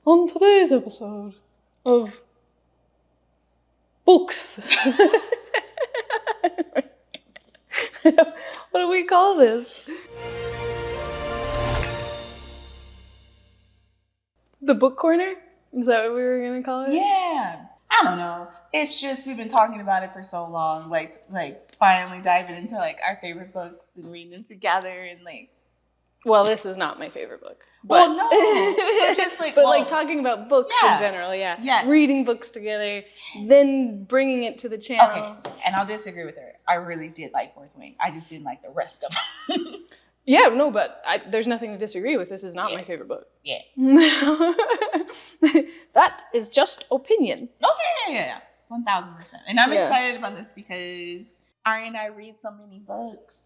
On today's episode of Books. What do we call this? The book corner? Is that what we were going to call it? Yeah. I don't know. It's just we've been talking about it for so long. Like finally diving into like our favorite books and reading them together and like. Well, this is not my favorite book. Well, no. But just like, like talking about books in general, yeah. Yes. Reading books together, then bringing it to the channel. Okay. And I'll disagree with her. I really did like Fourth Wing. I just didn't like the rest of them. Yeah, no, but there's nothing to disagree with. This is not my favorite book. Yeah. That is just opinion. Okay, yeah. 1,000%. And I'm excited about this because Ari and I read so many books.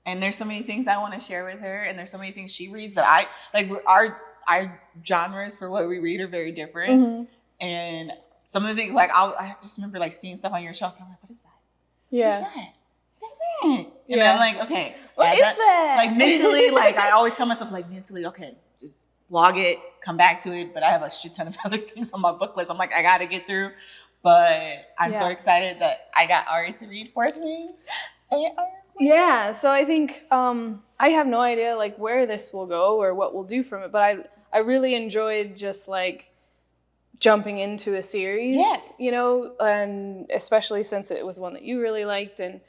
And there's so many things I want to share with her. And there's so many things she reads that I, like, our genres for what we read are very different. Mm-hmm. And some of the things, like, I just remember, like, seeing stuff on your shelf. And I'm like, what is that? Yeah. What is that? What is that? And then I'm like, okay. What is that? Like, mentally, like, I always tell myself, like, mentally, okay, just log it, come back to it. But I have a shit ton of other things on my book list. I'm like, I got to get through. But I'm so excited that I got Ari to read Fourth Wing. Yeah, so I think I have no idea like where this will go or what we'll do from it, but I really enjoyed just like jumping into a series, you know, and especially since it was one that you really liked, and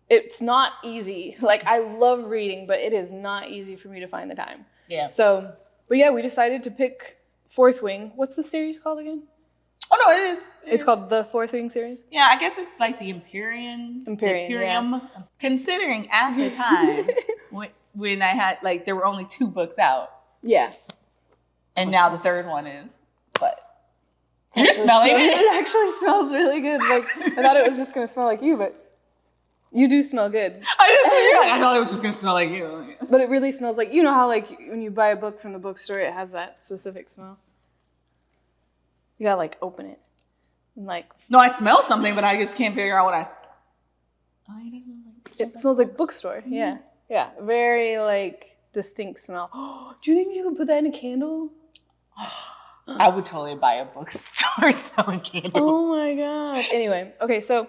it's not easy. Like, I love reading, but it is not easy for me to find the time. Yeah. So, but yeah, we decided to pick Fourth Wing. What's the series called again? Oh, no, it is. It's called the Fourth Wing series? Yeah, I guess it's like the Imperium. Yeah. Considering at the time when I had, like, there were only 2 books out. Yeah. And now the third one is, but you're smelling it. It actually smells really good. Like, I thought it was just going to smell like you, but you do smell good. I thought it was just going to smell like you. But it really smells like, you know how, like, when you buy a book from the bookstore, it has that specific smell? You gotta, like, open it. And, like... No, I smell something, but I just can't figure out what I... Oh, it smells like bookstore. Mm-hmm. Yeah. Yeah. Very, like, distinct smell. Oh, do you think you could put that in a candle? I would totally buy a bookstore smelling candle. Oh, my God. Anyway. Okay, so...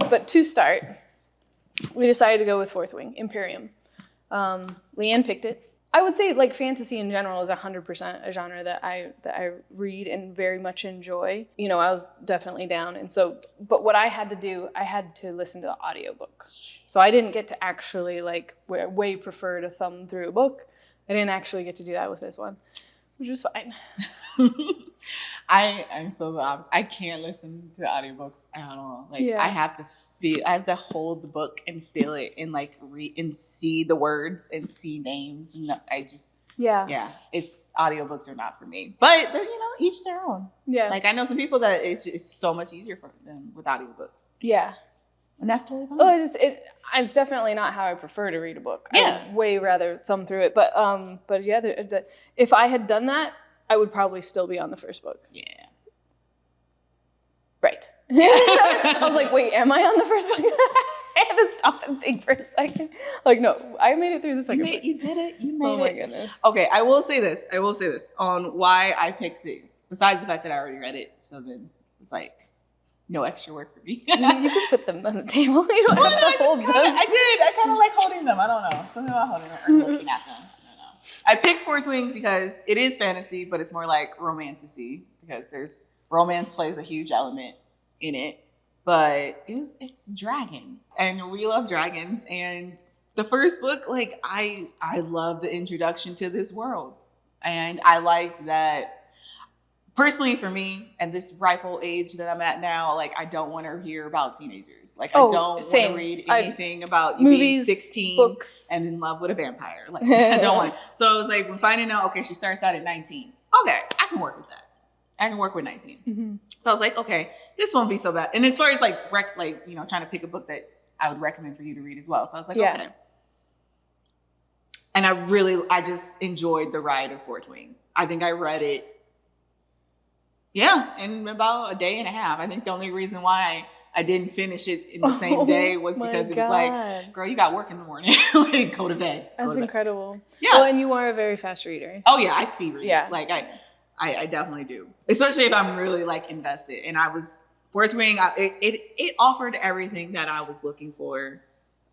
but to start, we decided to go with Fourth Wing, Imperium. Leanne picked it. I would say, like, fantasy in general is 100% a genre that I read and very much enjoy. You know, I was definitely down. And so, but what I had to do, I had to listen to the audiobook. So I didn't get to actually, like, way prefer to thumb through a book. I didn't actually get to do that with this one, which is fine. I'm so the opposite. I can't listen to audiobooks at all. Like, I have to hold the book and feel it and like read and see the words and see names. And it's audiobooks are not for me. But you know, each their own. Yeah. Like, I know some people that it's so much easier for them with audiobooks. Yeah. And that's totally fine. Well, it's definitely not how I prefer to read a book. Yeah. I'd way rather thumb through it. But yeah, if I had done that, I would probably still be on the first book. Yeah. Right. I was like, wait, am I on the first book? I had to stop and think for a second. Like, no, I made it through the second book. You did it. You made it. Oh, my goodness. Okay, I will say this on why I picked these, besides the fact that I already read it. So then it's like, no extra work for me. You can put them on the table. You don't have to hold them. I kind of like holding them. I don't know. Something about holding them or looking at them. I don't know. I picked Fourth Wing because it is fantasy, but it's more like romantasy because romance plays a huge element in it. But it's dragons, and we love dragons. And the first book, like, I love the introduction to this world, and I liked that. Personally, for me, at this ripe old age that I'm at now, like, I don't want to hear about teenagers. Like, I don't want to read anything about you being 16 books and in love with a vampire. Like, I don't want it. So I was like, when finding out, okay, she starts out at 19. Okay, I can work with that. I can work with 19. Mm-hmm. So I was like, okay, this won't be so bad. And as far as like trying to pick a book that I would recommend for you to read as well. So I was like, okay. And I just enjoyed the ride of Fourth Wing. I think I read it, in about a day and a half. I think the only reason why I didn't finish it in the same day was because it was like, girl, you got work in the morning. Like, go to bed. That's incredible. Yeah. Well, and you are a very fast reader. Oh yeah, I speed read. Yeah. Like I definitely do. Especially if I'm really like invested. And I was Fourth Wing, it offered everything that I was looking for,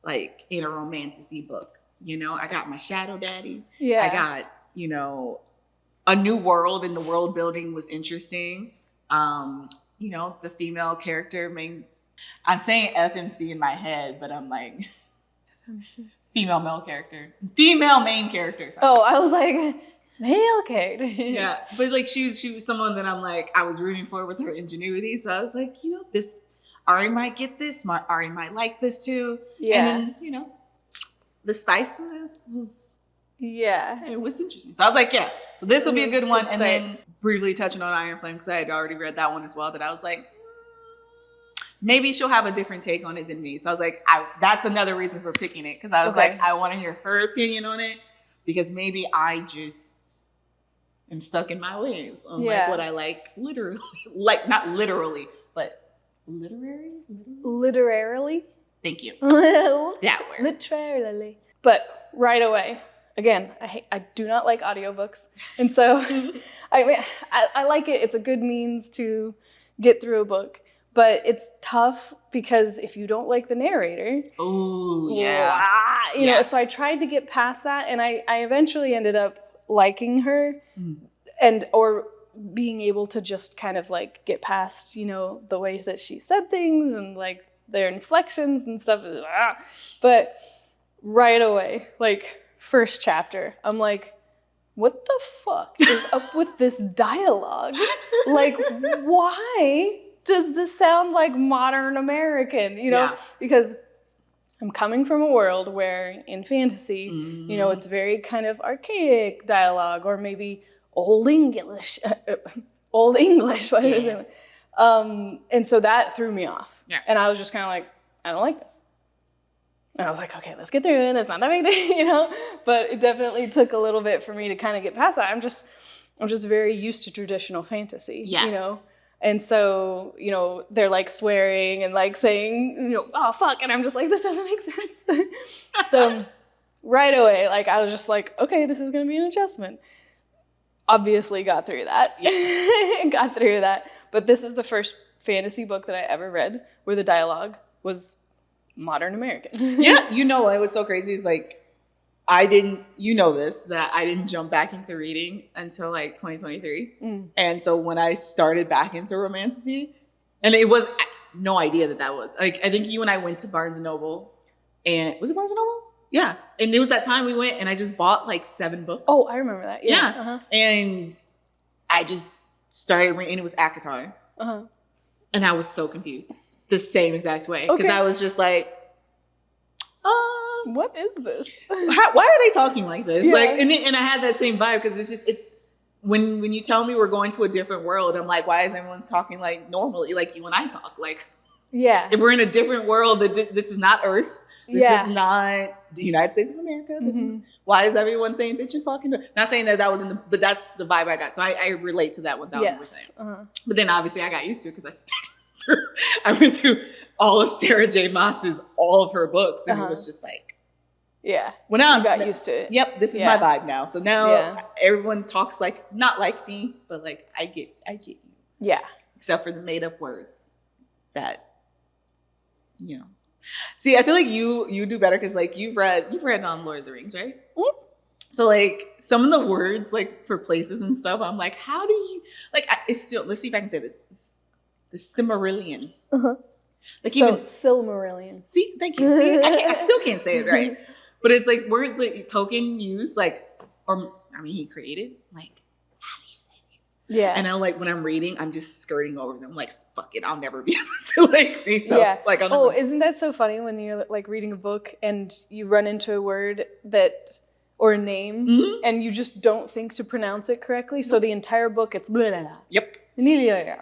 like in a romantasy book. You know, I got my shadow daddy. Yeah. I got, you know, a new world, and the world building was interesting. You know, the female character I'm saying FMC in my head, but I'm like female main character. Sorry. Oh, I was like male character. Yeah, but like she was someone that I'm like I was rooting for with her ingenuity. So I was like, you know, this Ari might get this. Ari might like this too. Yeah. And then, you know, the spiciness was, yeah, it was interesting. So I was like, yeah, so this will be a good one. And start. then briefly touching on Iron Flame, because I had already read that one as well, that I was like, maybe she'll have a different take on it than me. So I was like, that's another reason for picking it, because I was like, I want to hear her opinion on it, because maybe I just am stuck in my ways on like what I like literally, like not literally, but literarily. Thank you. That word. Literally. But right away, again, I do not like audiobooks. And so I like it. It's a good means to get through a book. But it's tough because if you don't like the narrator, you know, so I tried to get past that, and I eventually ended up liking her or being able to just kind of like get past, you know, the ways that she said things and like their inflections and stuff. But right away, like first chapter, I'm like, what the fuck is up with this dialogue? Like, why does this sound like modern American? You know, because I'm coming from a world where in fantasy, you know, it's very kind of archaic dialogue, or maybe Old English. And so that threw me off. Yeah. And I was just kind of like, I don't like this. And I was like, okay, let's get through it. It's not that big deal, you know? But it definitely took a little bit for me to kind of get past that. I'm just very used to traditional fantasy, you know? And so, you know, they're like swearing and like saying, you know, oh, fuck. And I'm just like, this doesn't make sense. So right away, like, I was just like, okay, this is going to be an adjustment. Obviously got through that. Yes. Got through that. But this is the first fantasy book that I ever read where the dialogue was modern American. Yeah. You know, what was so crazy is like, you know this, that I didn't jump back into reading until like 2023. And so when I started back into Romantasy, and it was no idea that was, like, I think you and I went to Barnes & Noble, and was it Barnes & Noble? Yeah. And there was that time we went and I just bought like 7 books. Oh, I remember that. Yeah. Uh-huh. And I just started reading, and it was ACOTAR. And I was so confused the same exact way. Because I was just like, what is this? Why are they talking like this? Yeah. Like, and I had that same vibe, because it's when you tell me we're going to a different world, I'm like, why is everyone's talking like normally, like you and I talk? Like, if we're in a different world, this is not Earth. This is not the United States of America. This is, why is everyone saying bitch and fucking? Not saying that was but that's the vibe I got. So I relate to that 1000%. But then obviously I got used to it, because I went through all of Sarah J. Maas's, all of her books, and it was just like, well, now I got used to it. Yep, this is my vibe now. So now everyone talks like, not like me, but like I get you. Yeah. Except for the made up words that, you know. See, I feel like you do better, because like you've read Lord of the Rings, right? So like some of the words like for places and stuff, I'm like, how do you like? It's still, let's see if I can say this. It's the Silmarillion. Like so, even Silmarillion. See, thank you. See, I still can't say it right. But it's like words like Tolkien used, like, or I mean, he created. Like, how do you say these? Yeah. And I like when I'm reading, I'm just skirting over them. Like, fuck it, I'll never be able to like read them. Yeah. Like, isn't that so funny when you're like reading a book and you run into a word or a name and you just don't think to pronounce it correctly? So the entire book, it's blah blah blah. Yep. Shmay.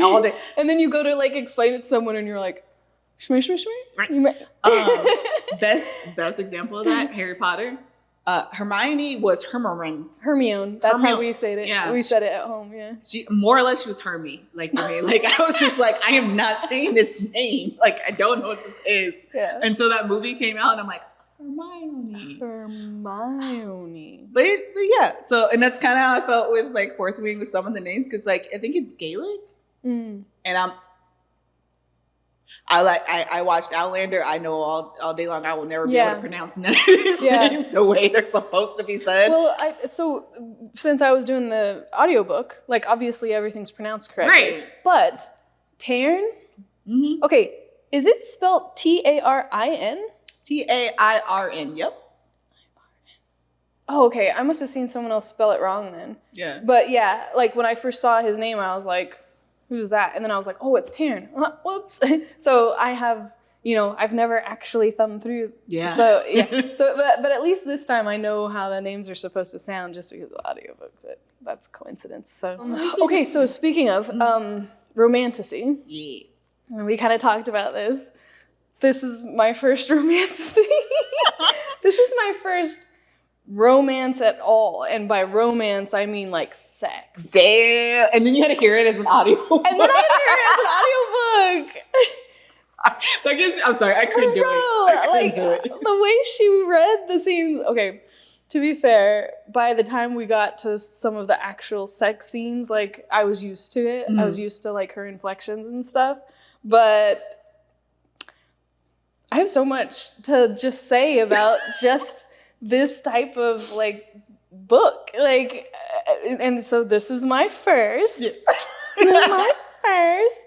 All day. And then you go to like explain it to someone and you're like, shmay. Right. Best example of that, Harry Potter. Hermione was Hermione. Hermione. That's how Hermione. we said it. Yeah. We said it at home. Yeah. She more or less she was Hermie. Like for me, like I was just like, I am not saying this name. Like I don't know what this is. Yeah. And so that movie came out, and I'm like, Hermione. But yeah, so and that's kind of how I felt with like Fourth Wing with some of the names, because like I think it's Gaelic, and I watched Outlander. I know all day long I will never be able to pronounce none of these names the way they're supposed to be said. Well, so since I was doing the audiobook, like obviously everything's pronounced correctly. Right. But Tairn? Okay, is it spelled Tarin? Tairn. Yep. Oh, okay. I must have seen someone else spell it wrong then. Yeah. But yeah, like when I first saw his name, I was like, who's that? And then I was like, oh, it's Tairn. Whoops. So I have, I've never actually thumbed through. Yeah. So yeah. So but at least this time I know how the names are supposed to sound just because of the audiobook. But that's coincidence. So okay. So speaking of Romantasy. Yeah. And we kind of talked about this. This is my first Romantasy. This is my first romance at all. And by romance, I mean like sex. Damn. And then you had to hear it as an audiobook. And then I had to hear it as an audiobook. I'm sorry. I couldn't do it. I couldn't do it. The way she read the scenes. Okay, to be fair, by the time we got to some of the actual sex scenes, like I was used to it. I was used to like her inflections and stuff. But I have so much to just say about just this type of like book, like, and so this is my first. Yes. This is my first.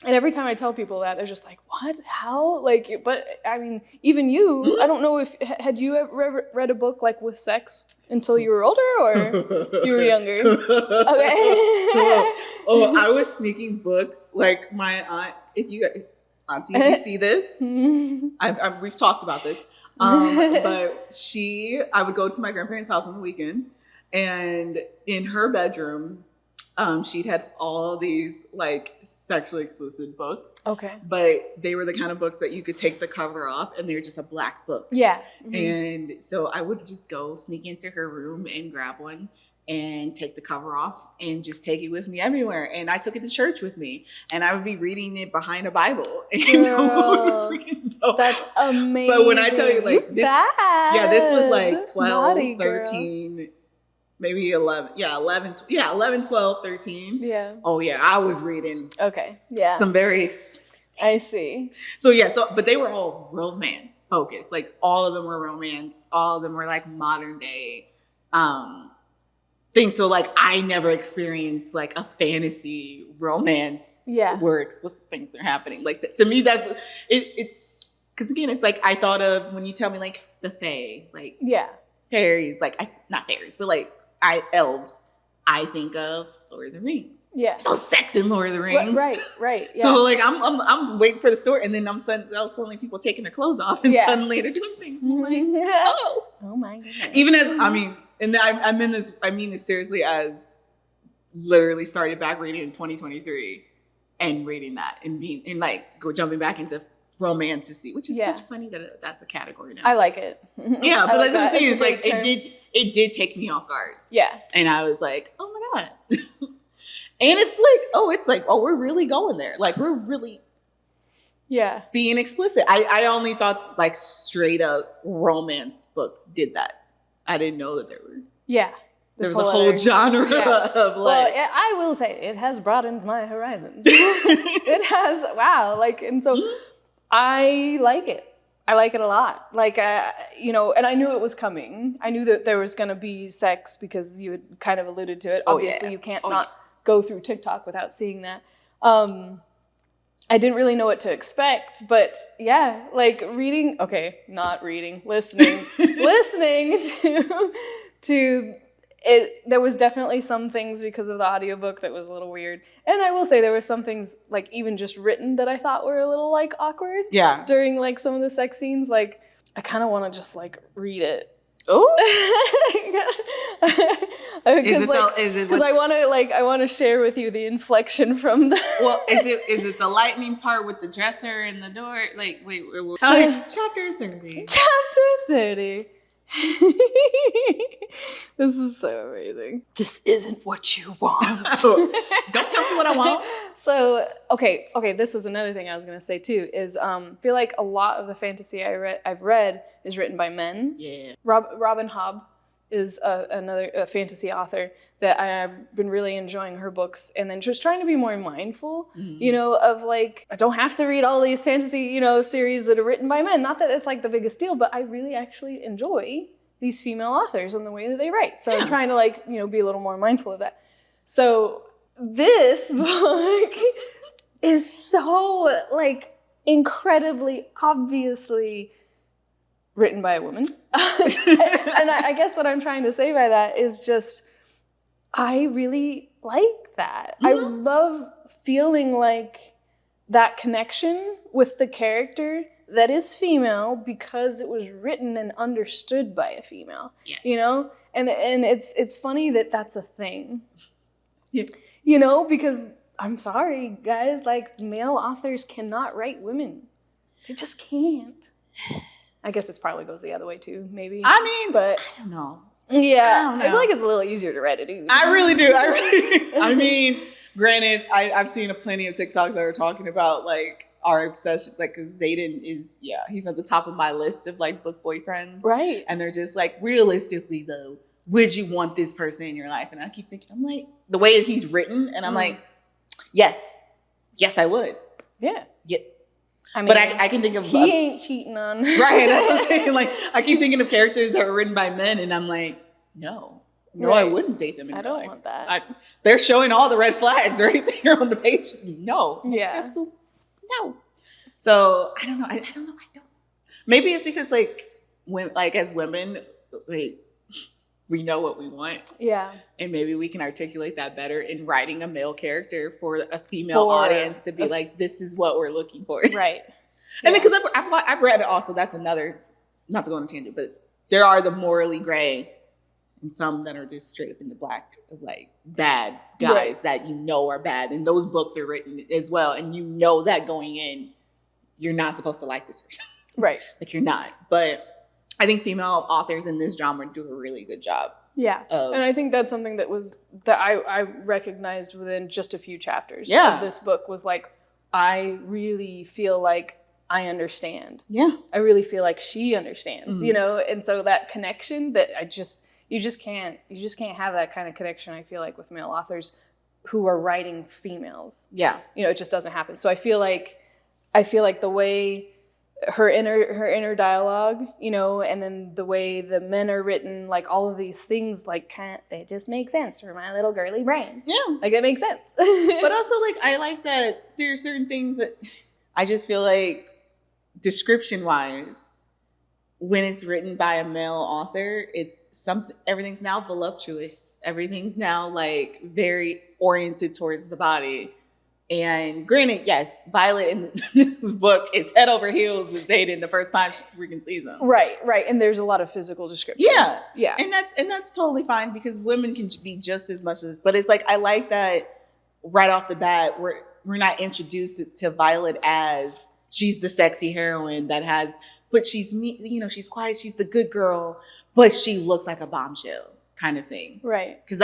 And every time I tell people that, they're just like, "What? How?" Like, but I mean, even you. I don't know if had you ever read a book like with sex until you were older, or you were younger. Okay. I was sneaking books. Like my aunt, auntie, if you see this, we've talked about this. But I would go to my grandparents' house on the weekends, and in her bedroom, she'd had all these like sexually explicit books. Okay. But they were the kind of books that you could take the cover off and they were just a black book. Yeah. And so I would just go sneak into her room and grab one and take the cover off and just take it with me everywhere. And I took it to church with me, and I would be reading it behind a Bible. And no one would freaking know. That's amazing. But when I tell you like this, this was like 12, 13, girl. Maybe 11. Yeah, 11, 12, 13. Yeah. Oh yeah, I was reading. Okay. Yeah. Some very explicit. I see. So but they were all romance focused. Like all of them were romance. All of them were like modern day things. So like I never experienced like a fantasy romance where explicit things are happening. Like to me, that's it. Because again, it's like I thought of when you tell me like the fae, like fairies, like not fairies, but like elves. I think of Lord of the Rings. Yeah. So sex in Lord of the Rings. Right. Yeah. So like I'm waiting for the story, and then suddenly people taking their clothes off, and suddenly they're doing things. I'm like, oh my goodness. Even as I mean this seriously, as literally started back reading in 2023, and reading that and jumping back into Romantasy, which is such funny that that's a category now. I like it. Yeah, but that's what I'm saying. It's like it did take me off guard. Yeah. And I was like, oh my God. And it's like, we're really going there. Like we're really being explicit. I only thought like straight up romance books did that. I didn't know that there were. Yeah. There's a whole genre of like. Well, I will say it has broadened my horizons. It has. Wow. Like, and so I like it. I like it a lot. Like, and I knew it was coming. I knew that there was going to be sex because you had kind of alluded to it. Obviously, you can't go through TikTok without seeing that. I didn't really know what to expect, but listening to it. There was definitely some things because of the audiobook that was a little weird. And I will say there were some things like even just written that I thought were a little like awkward. Yeah. During like some of the sex scenes. Like I kind of want to just like read it. Oh. Because I want to share with you the inflection from the. Well, is it the lightning part with the dresser and the door? Like wait. Chapter 30. Chapter 30. This is so amazing. This isn't what you want. Don't tell me what I want. So, okay, this was another thing I was going to say too, is I feel like a lot of the fantasy I've read is written by men. Yeah. Robin Hobb is another fantasy author that I've been really enjoying her books, and then just trying to be more mindful, you know, of like, I don't have to read all these fantasy, you know, series that are written by men. Not that it's like the biggest deal, but I really actually enjoy these female authors and the way that they write. So I'm trying to like, you know, be a little more mindful of that. So this book is so like incredibly obviously written by a woman. And I guess what I'm trying to say by that is just, I really like that. I love feeling like that connection with the character that is female because it was written and understood by a female. Yes. You know? And it's funny that that's a thing. Yeah. You know, because I'm sorry, guys, like male authors cannot write women. They just can't. I guess this probably goes the other way too, maybe. I mean, but I don't know. Yeah, I feel like it's a little easier to write it. I really do. I mean, granted, I've seen plenty of TikToks that are talking about like our obsessions, like because Zayden is, he's at the top of my list of like book boyfriends, right? And they're just like, realistically though, would you want this person in your life? And I keep thinking, I'm like, the way that he's written, and I'm like, yes, I would. Yeah. I mean, but I can think of he ain't cheating on. Right, that's what I'm saying. Like, I keep thinking of characters that were written by men, and I'm like, no, right. I wouldn't date them. I don't want that. They're showing all the red flags right there on the pages. No, absolutely no. So I don't know. I don't know. Maybe it's because like when as women, like we know what we want. Yeah. And maybe we can articulate that better in writing a male character for a female audience to be like, this is what we're looking for. Right. And then because I've read it also, that's another, not to go on a tangent, but there are the morally gray and some that are just straight up in the black of like bad guys that you know are bad. And those books are written as well. And you know that going in, you're not supposed to like this person. Right. Like you're not. But I think female authors in this genre do a really good job. Yeah. And I think that's something that I recognized within just a few chapters of this book was like, I really feel like I understand. Yeah. I really feel like she understands, you know? And so that connection that you just can't have that kind of connection, I feel like, with male authors who are writing females. Yeah. You know, it just doesn't happen. So I feel like the way her inner dialogue, you know, and then the way the men are written, like all of these things, like they just make sense for my little girly brain. Yeah. Like it makes sense. But also like, I like that there are certain things that I just feel like description wise, when it's written by a male author, everything's now voluptuous. Everything's now like very oriented towards the body. And granted, yes, Violet in this book is head over heels with Zayden the first time she freaking sees him. Right. And there's a lot of physical description. Yeah. And that's totally fine because women can be just as much as, but it's like, I like that right off the bat, we're not introduced to Violet as she's the sexy heroine but she's, you know, she's quiet, she's the good girl, but she looks like a bombshell kind of thing. Right. Because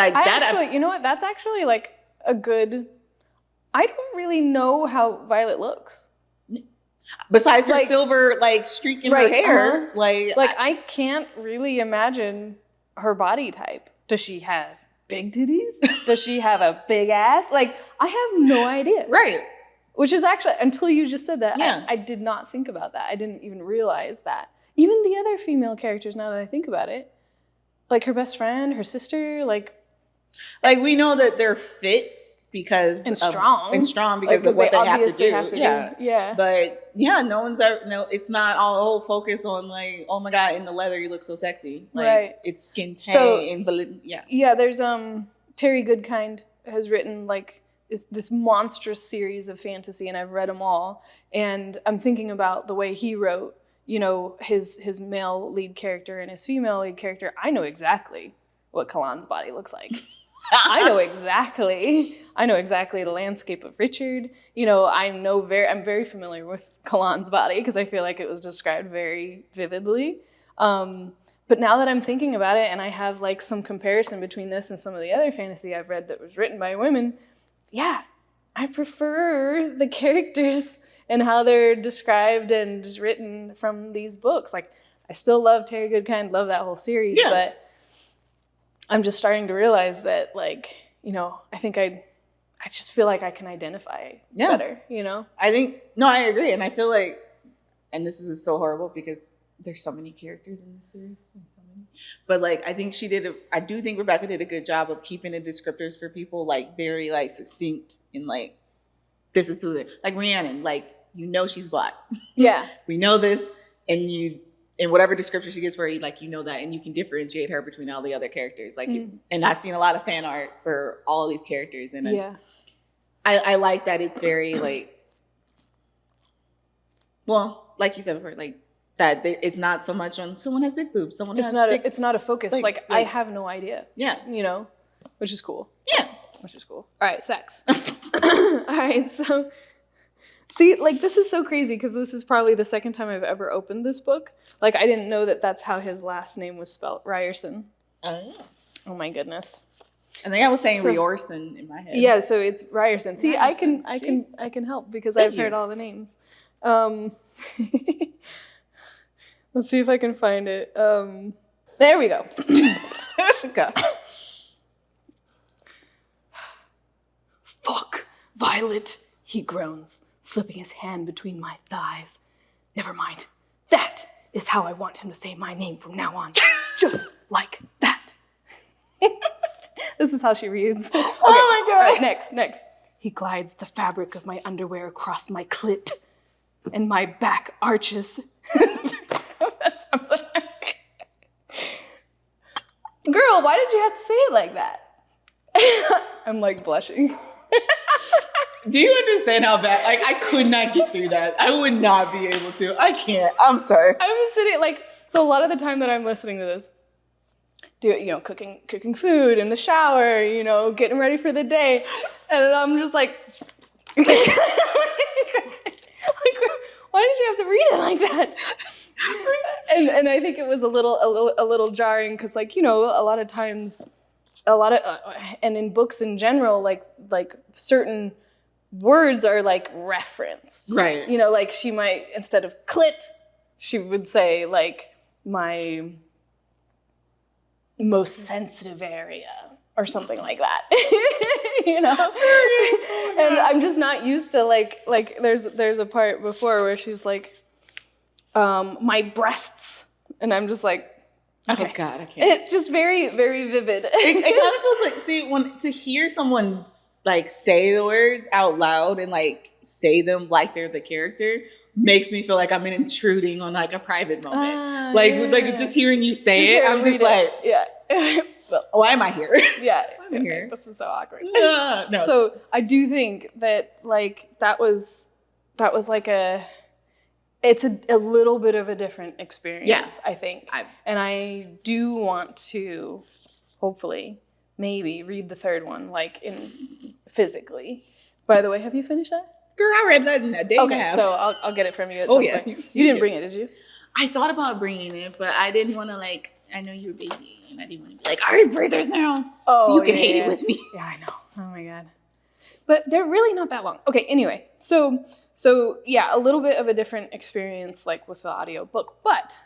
you know what? That's actually like a good. I don't really know how Violet looks. Besides her silver streak in her hair. I can't really imagine her body type. Does she have big titties? Does she have a big ass? Like, I have no idea. Right. Which is actually, until you just said that, I did not think about that. I didn't even realize that. Even the other female characters, now that I think about it, like her best friend, her sister, like we know that they're fit. Strong because of what they have to do. Yeah. But it's not all focus on like, oh my God, in the leather you look so sexy. Like it's skin tan and yeah. There's Terry Goodkind has written like this monstrous series of fantasy, and I've read them all. And I'm thinking about the way he wrote, you know, his male lead character and his female lead character. I know exactly what Kalan's body looks like. I know exactly the landscape of Richard. You know, I'm very familiar with Kalan's body because I feel like it was described very vividly. But now that I'm thinking about it and I have like some comparison between this and some of the other fantasy I've read that was written by women, yeah, I prefer the characters and how they're described and written from these books. Like, I still love Terry Goodkind, love that whole series, but I'm just starting to realize that, like, you know, I think I just feel like I can identify better, you know? I agree. And I feel like, and this is so horrible because there's so many characters in this series. But like, I do think Rebecca did a good job of keeping the descriptors for people like very like succinct and like, this is who they're, like Rhiannon, like, you know, she's Black. Yeah. We know this, and in whatever description she gives for you, like, you know that, and you can differentiate her between all the other characters. Like, and I've seen a lot of fan art for all of these characters, and I like that it's very like, well, like you said before, like that it's not so much on someone has big boobs, it's not a focus. Like I have no idea. Yeah, you know, which is cool. Yeah, which is cool. All right, sex. All right, so. See, like, this is so crazy because this is probably the second time I've ever opened this book. Like, I didn't know that that's how his last name was spelled, Ryerson. Oh my goodness. I think I was saying Riorson in my head. Yeah, so it's Ryerson. See, Ryerson. I can help because I've heard all the names. Let's see if I can find it. There we go. Go. Fuck, Violet, he groans, slipping his hand between my thighs. Never mind. That is how I want him to say my name from now on. Just like that. This is how she reads. Okay. Oh my God. All right, next. He glides the fabric of my underwear across my clit, and my back arches. Girl, why did you have to say it like that? I'm like blushing. Do you understand how bad? Like, I could not get through that. I would not be able to. I can't. I'm sorry. I was sitting like, so a lot of the time that I'm listening to this, cooking food in the shower, you know, getting ready for the day, and I'm just like, why did you have to read it like that? And I think it was a little jarring because, like, you know, a lot of times, and in books in general, like certain words are like referenced, right? You know, like she might, instead of clit, she would say like my most sensitive area or something like that. You know? And I'm just not used to like there's a part before where she's like, my breasts, and I'm just like, okay. Oh God, I can't. It's just very, very vivid. It kind of feels like, see, when to hear someone like say the words out loud and like say them like they're the character makes me feel like I'm intruding on like a private moment. Like just hearing you say it, I'm just like, yeah. Why am I here? Yeah, I'm here. This is so awkward. No. So I do think that like that was like it's a little bit of a different experience, I think. And I do want to, hopefully, maybe read the third one, like physically. By the way, have you finished that? Girl, I read that in a day and a half. So I'll get it from you at some point. You didn't bring it, did you? I thought about bringing it, but I didn't want to, like, I know you were busy, and I didn't want to be like, all right, breathers now. So you can hate it with me. Yeah, I know. Oh my God. But they're really not that long. Okay, anyway. So yeah, a little bit of a different experience like with the audiobook, but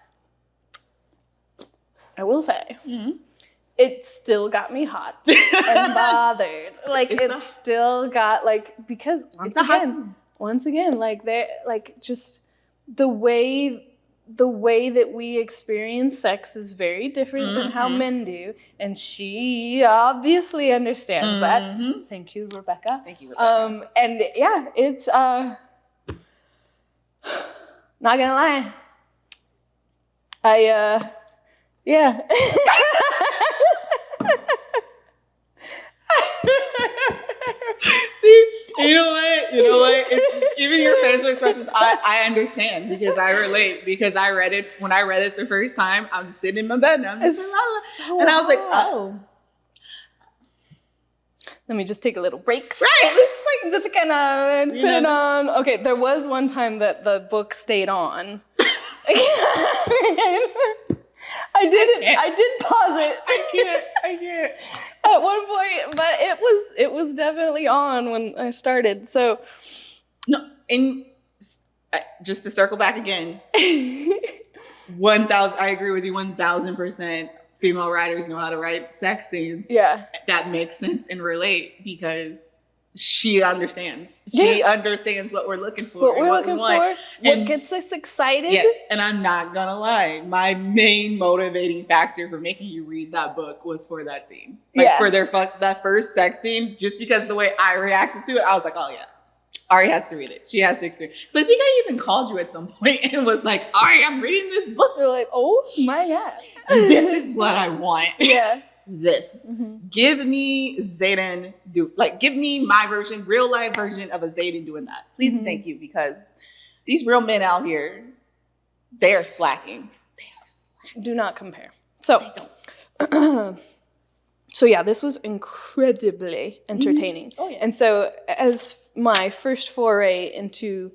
I will say it still got me hot and bothered. Like it's still got like, because once again, like they like just the way that we experience sex is very different than how men do, and she obviously understands that. Thank you, Rebecca. Thank you, Rebecca. And yeah, it's not gonna lie. Yeah. See, you know what? Even your facial expressions, I understand because I relate. Because I read it when I read it the first time. I'm just sitting in my bed and I'm just and I was like, oh. Let me just take a little break. Right. Just kind of put it on. Okay, there was one time that the book stayed on. I I did pause it. I can't. At one point, but it was definitely on when I started. So no, and just to circle back again, 1,000. I agree with you 1,000%. Female writers know how to write sex scenes. Yeah, that makes sense and relate because she understands. She understands what we're looking for. What we're looking for. What gets us excited. Yes, and I'm not gonna lie. My main motivating factor for making you read that book was for that scene. Like for that first sex scene, just because the way I reacted to it, I was like, oh yeah, Ari has to read it. She has to experience. So I think I even called you at some point and was like, Ari, I'm reading this book. You're like, oh my God. This is what I want. Yeah. This. Mm-hmm. Give me Xaden give me my version, real life version of a Xaden doing that. Please and thank you, because these real men out here, they are slacking. Do not compare. So, so yeah, this was incredibly entertaining. Mm-hmm. Oh yeah. And so as my first foray into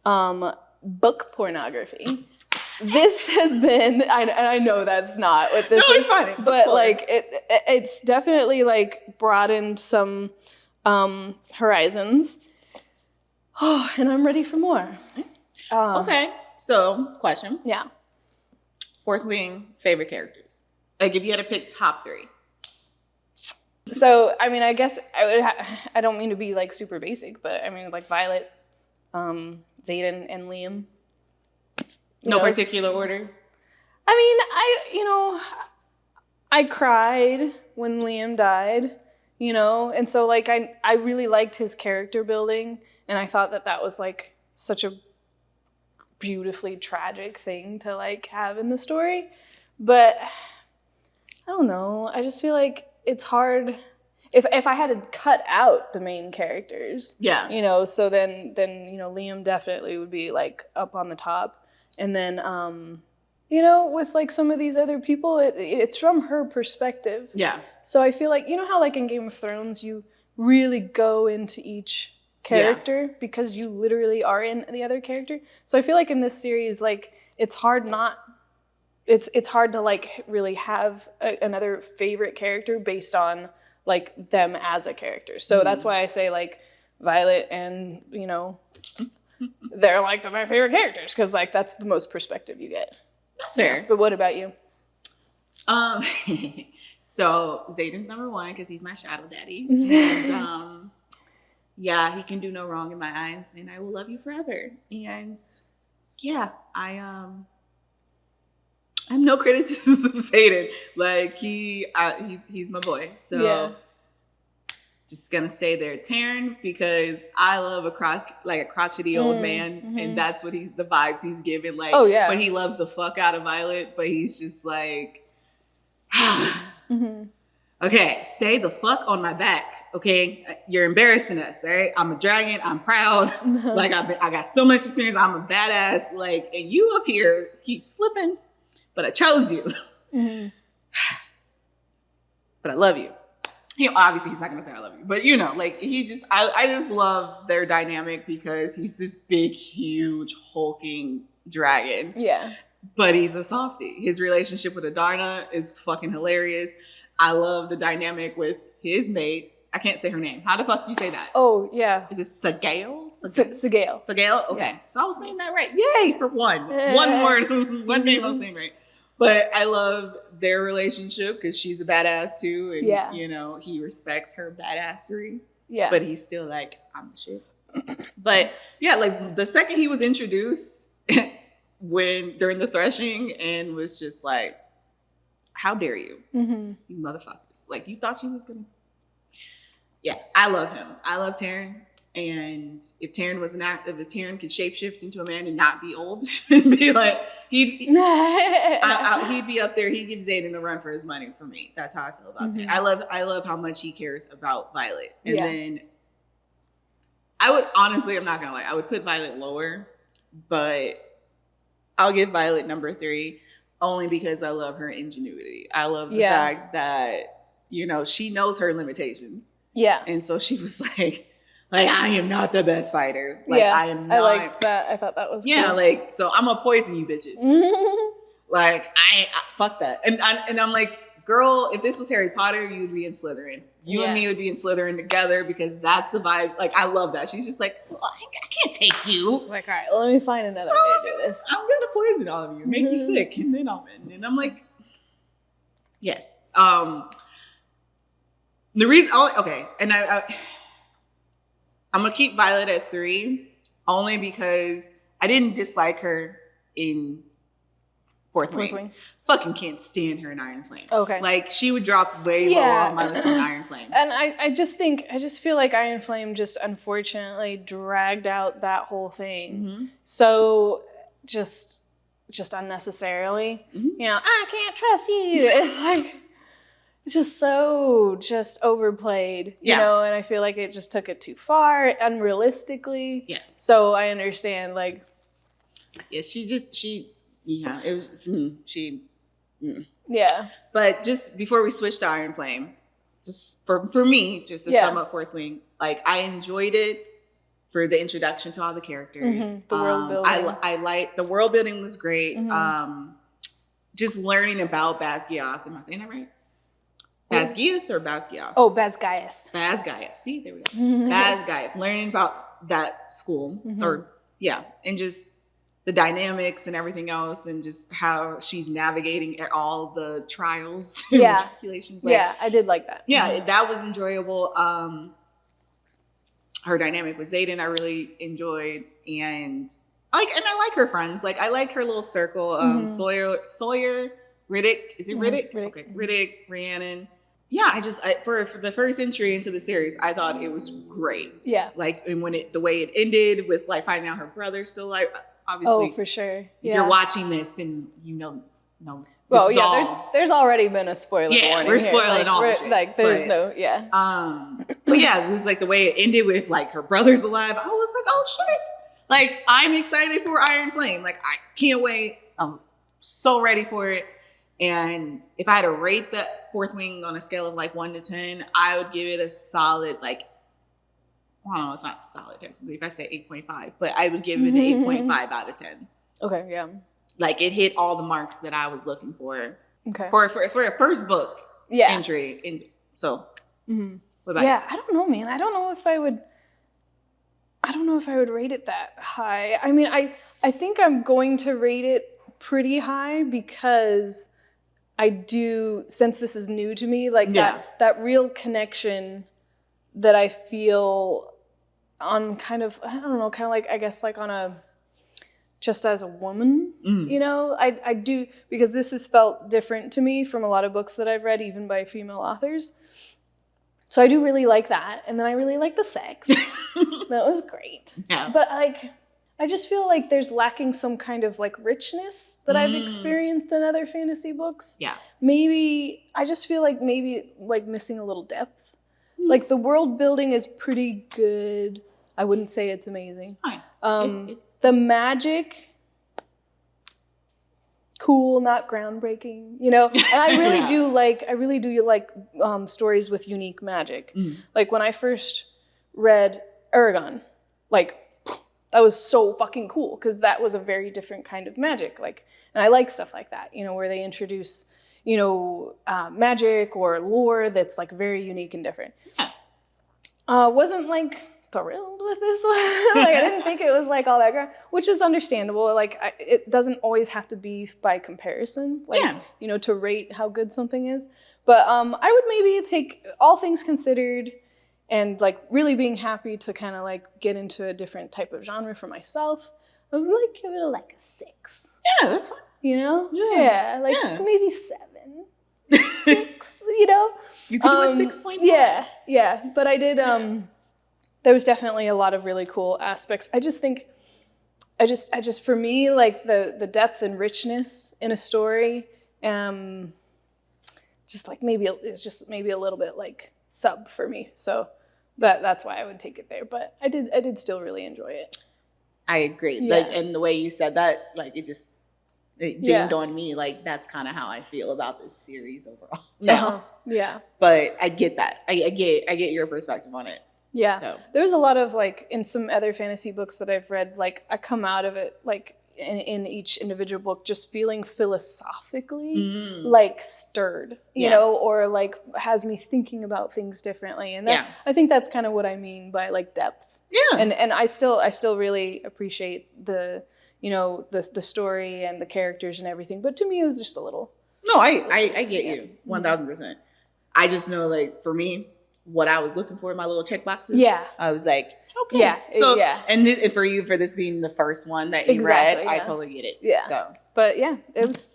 book pornography, this has been, I know that's not what this is. No, it's fine. But like it's definitely like broadened some horizons. Oh, and I'm ready for more. Okay. So, question. Yeah. Fourth Wing, favorite characters. Like if you had to pick top 3. So, I mean, I guess I don't mean to be like super basic, but I mean like Violet, Xaden, and Liam. No particular order? I mean, I cried when Liam died, and so like I really liked his character building, and I thought that was like such a beautifully tragic thing to like have in the story. But I don't know. I just feel like it's hard if I had to cut out the main characters. Yeah. So then Liam definitely would be like up on the top. And then, with like some of these other people, it's from her perspective. Yeah. So I feel like, how like in Game of Thrones, you really go into each character because you literally are in the other character. So I feel like in this series, like it's hard to like really have another favorite character based on like them as a character. So that's why I say like Violet and, they're like my favorite characters because like that's the most perspective you get. That's fair. Yeah. But what about you? So Xaden's number 1 because he's my shadow daddy. And yeah, he can do no wrong in my eyes, and I will love you forever. And yeah, I have no criticisms of Xaden. Like he's my boy. So yeah. Just gonna stay there. Taryn, because I love a crotchety old man, and that's what the vibes he's giving. Like, oh yeah, but he loves the fuck out of Violet, but he's just like, okay, stay the fuck on my back. Okay, you're embarrassing us. All right, I'm a dragon. I'm proud. Like I got so much experience. I'm a badass. Like, and you up here keep slipping, but I chose you. But I love you. Obviously he's not gonna say I love you, but like I just love their dynamic because he's this big, huge, hulking dragon. Yeah. But he's a softie. His relationship with Adarna is fucking hilarious. I love the dynamic with his mate. I can't say her name. How the fuck do you say that? Oh, yeah. Is it Sagail? Sagail. Sagail? Okay. Yeah. So I was saying that right. Yay for one. One word. One name I was saying right. But I love their relationship because she's a badass too. And, he respects her badassery. Yeah. But he's still like, I'm the shit. But yeah, like the second he was introduced during the threshing and was just like, how dare you? You motherfuckers. Like you thought she was going to. Yeah, I love him. I love Taryn. And if Taryn could shapeshift into a man and not be old, and be like, he'd be up there. He'd give Xaden a run for his money for me. That's how I feel about Taryn. I love how much he cares about Violet. And then I would honestly, I'm not gonna lie, I would put Violet lower, but I'll give Violet number 3 only because I love her ingenuity. I love the fact that, she knows her limitations. Yeah. And so she was like, I am not the best fighter. I am not. I liked that. I thought that was cool. So I'm gonna poison you bitches. Like, I fuck that. And I'm like, girl, if this was Harry Potter, you'd be in Slytherin. You and me would be in Slytherin together because that's the vibe. Like, I love that. She's just like, well, I can't take you. She's like, all right, well, let me find another way to do this. I'm gonna poison all of you, make you sick, and then I'll win. And I'm like, yes. The reason, okay, and I'm gonna keep Violet at 3 only because I didn't dislike her in Fourth Wing. Fucking can't stand her in Iron Flame. Okay. Like, she would drop way lower on my list than Iron Flame. And I just feel like Iron Flame just unfortunately dragged out that whole thing. So just unnecessarily. You know, I can't trust you. It's like, just so overplayed, you know, and I feel like it just took it too far, unrealistically. Yeah. So I understand, like. Yeah, it was, Yeah. But just before we switch to Iron Flame, just for me, just to sum up Fourth Wing, like, I enjoyed it for the introduction to all the characters. The world building. I like, the world building was great. Just learning about Basgiath. Am I saying that right? Basgiath or Basgiath? Oh, Basgiath. Basgiath. See, there we go. Basgiath. Learning about that school, and just the dynamics and everything else, and just how she's navigating at all the trials and tribulations. Like, I did like that. Yeah, that was enjoyable. Her dynamic with Xaden, I really enjoyed, and I like her friends. Like, I like her little circle. Sawyer, Riddick. Is it Riddick? Riddick. Okay, Riddick, Rhiannon. Yeah, for the first entry into the series, I thought it was great. Yeah. Like, and when the way it ended with, like, finding out her brother's still alive, obviously. Oh, for sure. If you're watching this, then you know. Well, yeah, there's already been a spoiler warning. Yeah, we're spoiling all the shit. Like, there's but yeah, it was like the way it ended with, like, her brother's alive. I was like, oh shit. Like, I'm excited for Iron Flame. Like, I can't wait. I'm so ready for it. And if I had to rate the Fourth Wing on a scale of, like, 1 to 10, I would give it a solid, like, I don't know, it's not solid technically if I say 8.5, but I would give it an 8.5 out of 10. Okay, yeah. Like, it hit all the marks that I was looking for. Okay. For a first book entry. So, what about you? I don't know, man. I don't know if I would rate it that high. I mean, I think I'm going to rate it pretty high because I do, since this is new to me, like that real connection that I feel on kind of, I don't know, kind of like, I guess, like on a, just as a woman, you know, I do, because this has felt different to me from a lot of books that I've read, even by female authors. So I do really like that. And then I really like the sex. That was great. Yeah. But, like, I just feel like there's lacking some kind of, like, richness that I've experienced in other fantasy books. Yeah. Maybe, I just feel like maybe, like, missing a little depth. Like, the world building is pretty good. I wouldn't say it's amazing. Fine. It's the magic, cool, not groundbreaking, you know? And I really do like stories with unique magic. Like, when I first read Eragon, like, that was so fucking cool because that was a very different kind of magic. Like, and I like stuff like that, you know, where they introduce, you know, magic or lore that's, like, very unique and different. Wasn't, like, thrilled with this one. Like, I didn't think it was, like, all that great, which is understandable. Like, it doesn't always have to be by comparison, like, you know, to rate how good something is. But I would maybe take, all things considered, and, like, really being happy to kind of, like, get into a different type of genre for myself, I would, like, give it like a 6. Yeah, that's fine. You know? Yeah, like maybe 7. 6, you know? You could do a 6.5. Yeah. But I did, there was definitely a lot of really cool aspects. I just think, I just for me, like, the depth and richness in a story, just, like, maybe it's just maybe a little bit, like, sub for me. So that's why I would take it there. But I did still really enjoy it. I agree. Yeah. Like, and the way you said that, like, it dinged on me. Like, that's kind of how I feel about this series overall. No. Yeah. But I get that. I get your perspective on it. Yeah. So. There's a lot of, like, in some other fantasy books that I've read, like, I come out of it, like, in each individual book, just feeling philosophically like stirred, you know, or like has me thinking about things differently. And that, I think that's kind of what I mean by like depth. Yeah. And I still really appreciate the, you know, the story and the characters and everything. But to me, it was just a little. No, I get you 1000%. I just know, like, for me, what I was looking for in my little check boxes. Yeah. I was like, okay. Yeah. So, and for you, for this being the first one that you read, I totally get it. Yeah. So, but yeah, it was,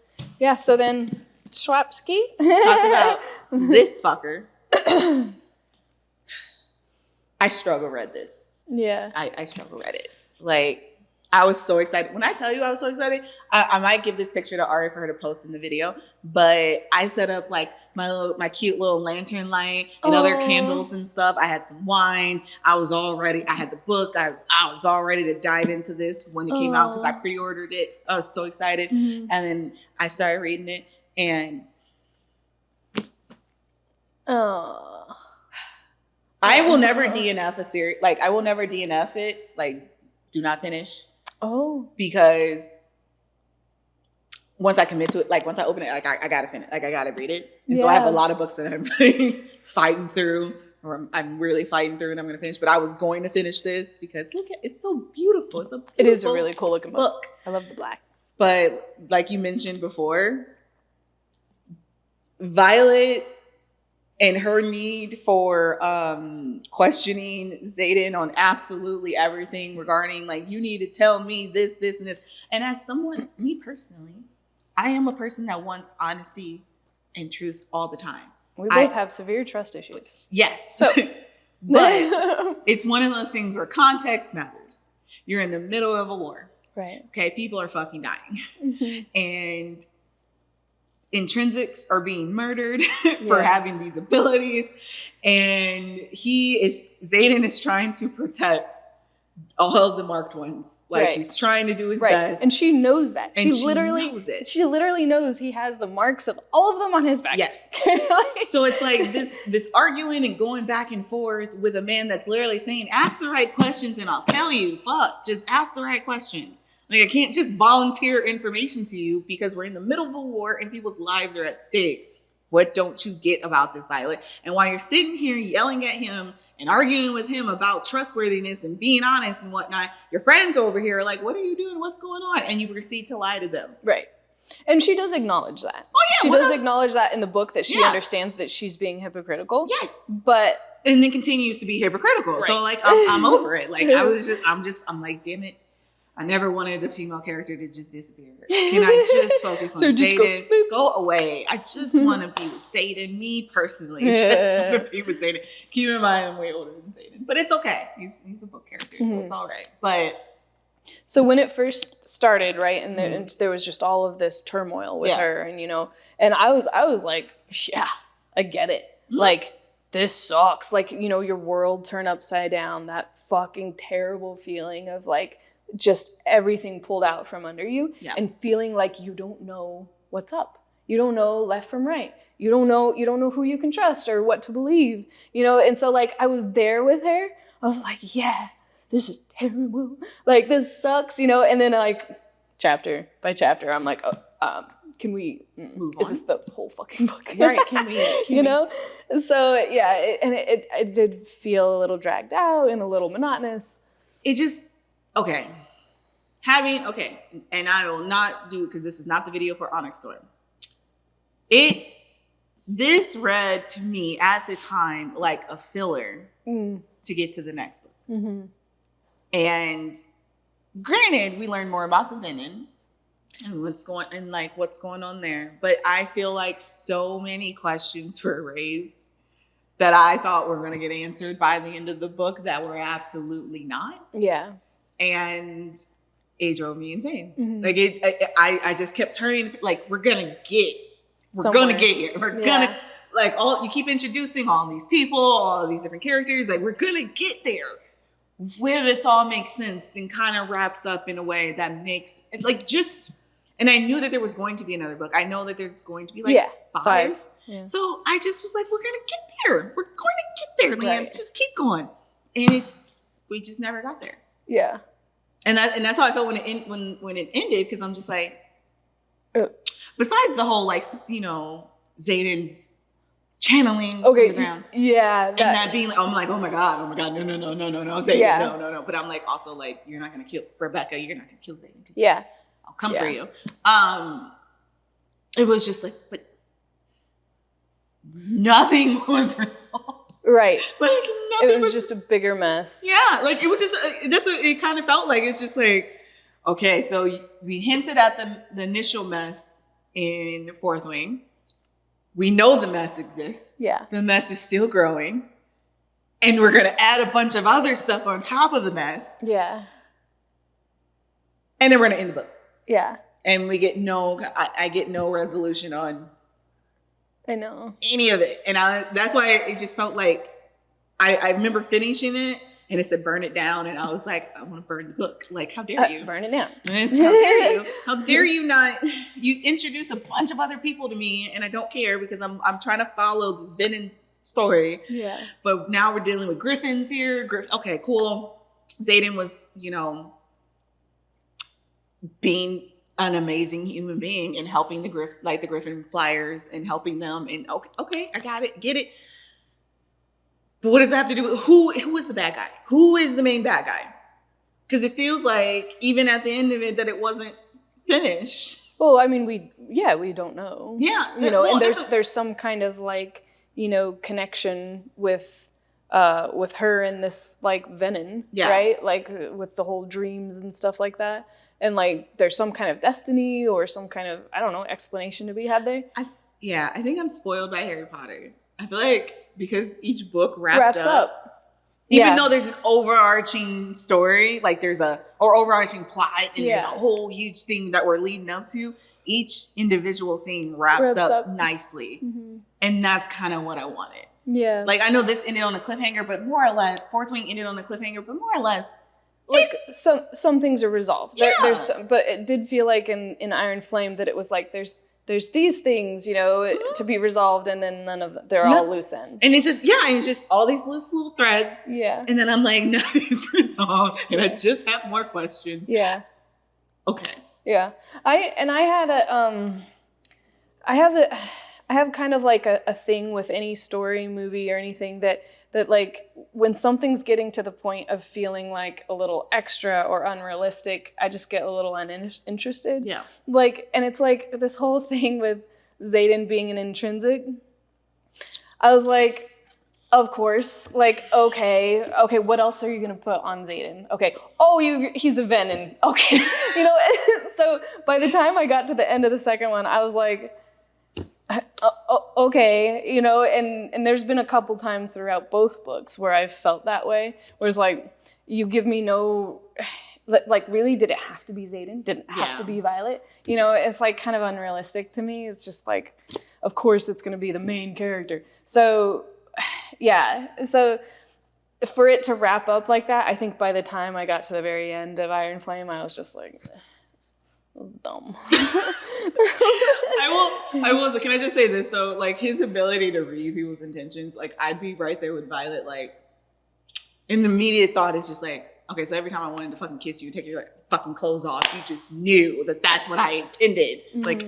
so then Swapski. Let's talk about this fucker. I struggle read this. Yeah. I struggle read it. Like, I was so excited. When I tell you I was so excited, I might give this picture to Ari for her to post in the video. But I set up like my cute little lantern light and other candles and stuff. I had some wine. I was all ready. I had the book. I was all ready to dive into this when it came out because I pre-ordered it. I was so excited. And then I started reading it and I will never DNF a series. Like, I will never DNF it. Like, do not finish. Because once I commit to it, like once I open it, like I gotta finish, like I gotta read it. And so I have a lot of books that I'm fighting through, or I'm really fighting through, and I'm gonna finish. But I was going to finish this because look at it's so beautiful. It is a really cool looking book. I love the black. But like you mentioned before, Violet and her need for questioning Xaden on absolutely everything regarding, like, you need to tell me this, this, and this. And as someone, me personally, I am a person that wants honesty and truth all the time. We both have severe trust issues. Yes. So. But it's one of those things where context matters. You're in the middle of a war. Right. Okay, people are fucking dying. And intrinsics are being murdered for having these abilities, and Xaden is trying to protect all of the marked ones. Like he's trying to do his best, and she knows that. And she literally knows it. She literally knows he has the marks of all of them on his back. Yes. So it's like this arguing and going back and forth with a man that's literally saying, "Ask the right questions, and I'll tell you." Fuck, just ask the right questions. Like, I can't just volunteer information to you because we're in the middle of a war and people's lives are at stake. What don't you get about this, Violet? And while you're sitting here yelling at him and arguing with him about trustworthiness and being honest and whatnot, your friends over here are like, what are you doing? What's going on? And you proceed to lie to them. Right. And she does acknowledge that. Oh, yeah. She does acknowledge that in the book, that she understands that she's being hypocritical. Yes. But. And then continues to be hypocritical. Right. So, like, I'm over it. Like, I'm like, damn it. I never wanted a female character to just disappear. Can I just focus on Xaden? Go away. I just want to be with Xaden. Me personally, just want to be with Xaden. Keep in mind, I'm way older than Xaden, but it's okay. He's a book character, so it's all right. But so when it first started, right, and there was just all of this turmoil with her, and and I was like, yeah, I get it. Like, this sucks. Like, your world turned upside down. That fucking terrible feeling of like, just everything pulled out from under you and feeling like you don't know what's up. You don't know left from right. You don't know who you can trust or what to believe, And so like, I was there with her. I was like, yeah, this is terrible. Like, this sucks, And then like chapter by chapter, I'm like, can we move on? Is this the whole fucking book? Right. Can we? So yeah, it did feel a little dragged out and a little monotonous. It just, okay. And I will not do it because this is not the video for Onyx Storm. This read to me at the time like a filler to get to the next book. Mm-hmm. And granted, we learned more about the Venom and what's going on there. But I feel like so many questions were raised that I thought were going to get answered by the end of the book that were absolutely not. Yeah. And it drove me insane. Mm-hmm. Like I just kept turning, like, we're gonna get here. We're gonna you keep introducing all these people, all these different characters. Like, we're gonna get there where this all makes sense and kind of wraps up in a way that makes and I knew that there was going to be another book. I know that there's going to be like five. Yeah. So I just was like, we're gonna get there. We're going to get there, Liam. Right. Just keep going. And we just never got there. Yeah. And that's how I felt when it ended, because I'm just like, besides the whole like, you know, Xaden's channeling from the ground. Yeah. And that being like, I'm like, oh my God, no, Xaden, no. But I'm like, also like, you're not gonna kill Rebecca, you're not gonna kill Xaden. Yeah. I'll come for you. It was just like, but nothing was resolved. Right. Like nothing. It was just a bigger mess. Yeah, like it was just, that's what it kind of felt like. It's just like, okay, so we hinted at the initial mess in Fourth Wing. We know the mess exists. Yeah. The mess is still growing. And we're going to add a bunch of other stuff on top of the mess. Yeah. And then we're going to end the book. Yeah. And we get I get no resolution on I know. any of it. And that's why it just felt like, I remember finishing it and it said burn it down. And I was like, I want to burn the book. Like, how dare you? Burn it down. How dare you? How dare you not? You introduce a bunch of other people to me and I don't care because I'm trying to follow this Venom story. Yeah. But now we're dealing with Griffins here. Okay, cool. Xaden was, you know, being an amazing human being and helping the Griffin Flyers and helping them. And okay, I got it, get it. But what does that have to do with who is the bad guy? Who is the main bad guy? Because it feels like even at the end of it that it wasn't finished. Well, I mean, we don't know. Yeah, you know, and there's some kind of like, you know, connection with her and this like Venom, right? Like with the whole dreams and stuff like that. And like there's some kind of destiny or some kind of, I don't know, explanation to be had there. I think I'm spoiled by Harry Potter. I feel like because each book wraps up. Even though there's an overarching story, like or overarching plot, and there's a whole huge thing that we're leading up to, each individual thing wraps up nicely. Mm-hmm. And that's kind of what I wanted. Yeah. Like, I know this ended on a cliffhanger, but more or less, Fourth Wing ended on a cliffhanger, but more or less, like some things are resolved. Yeah. But it did feel like in Iron Flame that it was like there's these things, you know, to be resolved, and then none of them, they're all loose ends. And it's just all these loose little threads. Yeah. And then I'm like, nothing's resolved, and I just have more questions. Yeah. Okay. Yeah. I have kind of like a thing with any story, movie, or anything that like when something's getting to the point of feeling like a little extra or unrealistic, I just get a little uninterested. Yeah. Like, and it's like this whole thing with Xaden being an intrinsic. I was like, of course, like, okay, what else are you gonna put on Xaden? Okay, he's a Venom. Okay, you know. So by the time I got to the end of the second one, I was like, okay, you know, and there's been a couple times throughout both books where I've felt that way, where it's like, you give me no, like, really, did it have to be Xaden? Did it have to be Violet? You know, it's like kind of unrealistic to me. It's just like, of course it's gonna be the main character. So, yeah, so for it to wrap up like that, I think by the time I got to the very end of Iron Flame, I was just like, dumb. I will. Can I just say this though? Like, his ability to read people's intentions. Like, I'd be right there with Violet. Like, and the immediate thought is just like, okay, so every time I wanted to fucking kiss you, take your like fucking clothes off, you just knew that that's what I intended. Mm-hmm. Like,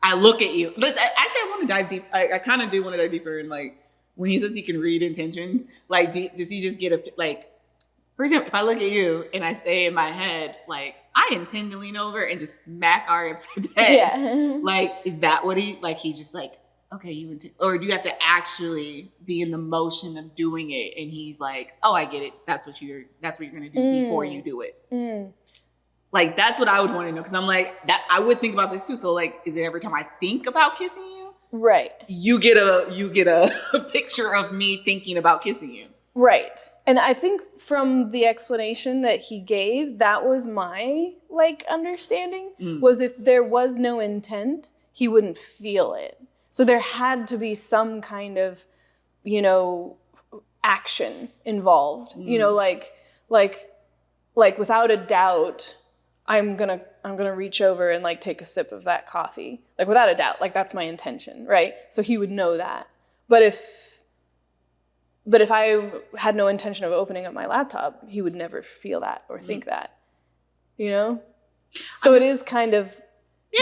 I look at you. But actually, I want to dive deep. I kind of do want to dive deeper in like when he says he can read intentions. Like, does he just get a like? For example, if I look at you and I stay in my head, like, I intend to lean over and just smack Ari upside the head. Yeah. Like, is that what he just like, okay, you intend, or do you have to actually be in the motion of doing it? And he's like, oh, I get it. That's what you're going to do before you do it. Mm. Like, that's what I would want to know. Cause I'm like, that I would think about this too. So like, is it every time I think about kissing you? Right. You get a picture of me thinking about kissing you. Right. And I think from the explanation that he gave, that was my like understanding, was if there was no intent, he wouldn't feel it. So there had to be some kind of, you know, action involved. You know, like without a doubt, I'm gonna reach over and like take a sip of that coffee. Like, without a doubt, like, that's my intention, right? So he would know that. But if I had no intention of opening up my laptop, he would never feel that or think that. you know? So it is kind of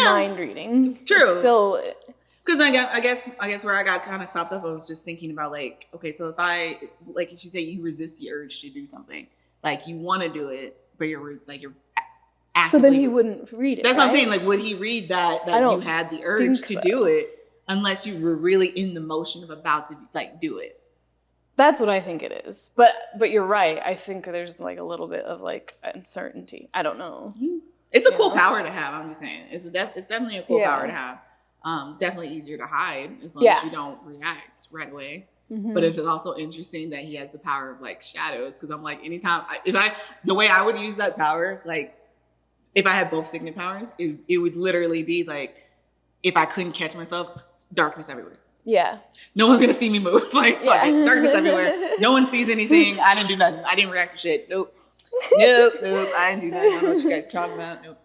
mind reading. True. It's still... Because I guess where I got kind of stopped up, I was just thinking about like, okay, so if you say you resist the urge to do something, like you want to do it, but you're actively. So then he wouldn't read it. That's right? what I'm saying. Like, would he read that you had the urge to do it unless you were really in the motion of about to like do it? That's what I think it is. But you're right. I think there's like a little bit of like uncertainty. I don't know. It's a cool power to have. I'm just saying. It's definitely a cool power to have. Definitely easier to hide as long as you don't react right away. Mm-hmm. But it's just also interesting that he has the power of like shadows. Because I'm like, anytime the way I would use that power, like if I had both signet powers, it would literally be like if I couldn't catch myself, darkness everywhere. Yeah. No one's gonna see me move. Like fuck it, darkness everywhere. No one sees anything. I didn't do nothing. I didn't react to shit. Nope. Nope. I didn't do nothing. I don't know what you guys talking about. Nope.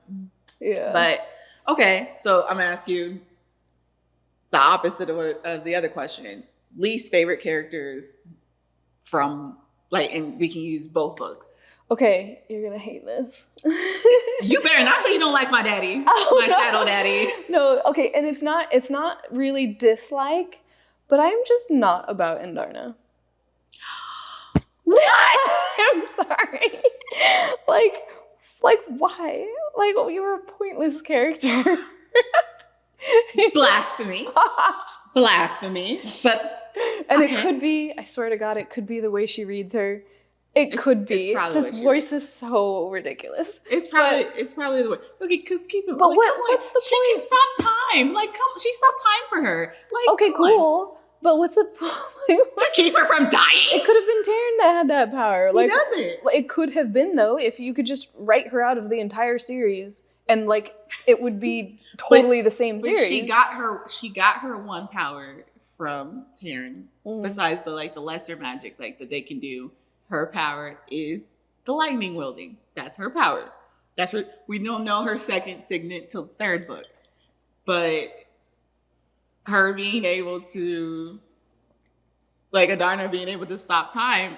Yeah. But okay, so I'm gonna ask you the opposite of the other question. Least favorite characters from like, and we can use both books. Okay, you're gonna hate this. You better not say you don't like my daddy, my shadow daddy. No, okay, and it's not really dislike, but I'm just not about Indarna. What? I'm sorry. Like why? Like, you were a pointless character. Blasphemy. Blasphemy. But it could be, I swear to God, it could be the way she reads her. It could be. His voice is so ridiculous. It's probably the way. Okay, because keep it. But like, what's the point? She can stop time. Like, she stopped time for her. Like, okay, cool. But what's the point? To keep her from dying? It could have been Taryn that had that power. Like, he doesn't. It could have been, though, if you could just write her out of the entire series and like it would be totally the same series. She got her one power from Taryn. Besides the lesser magic like that they can do. Her power is the lightning wielding. That's her power. That's her. We don't know her second signet till the third book, but her being able to, like Adarna being able to stop time,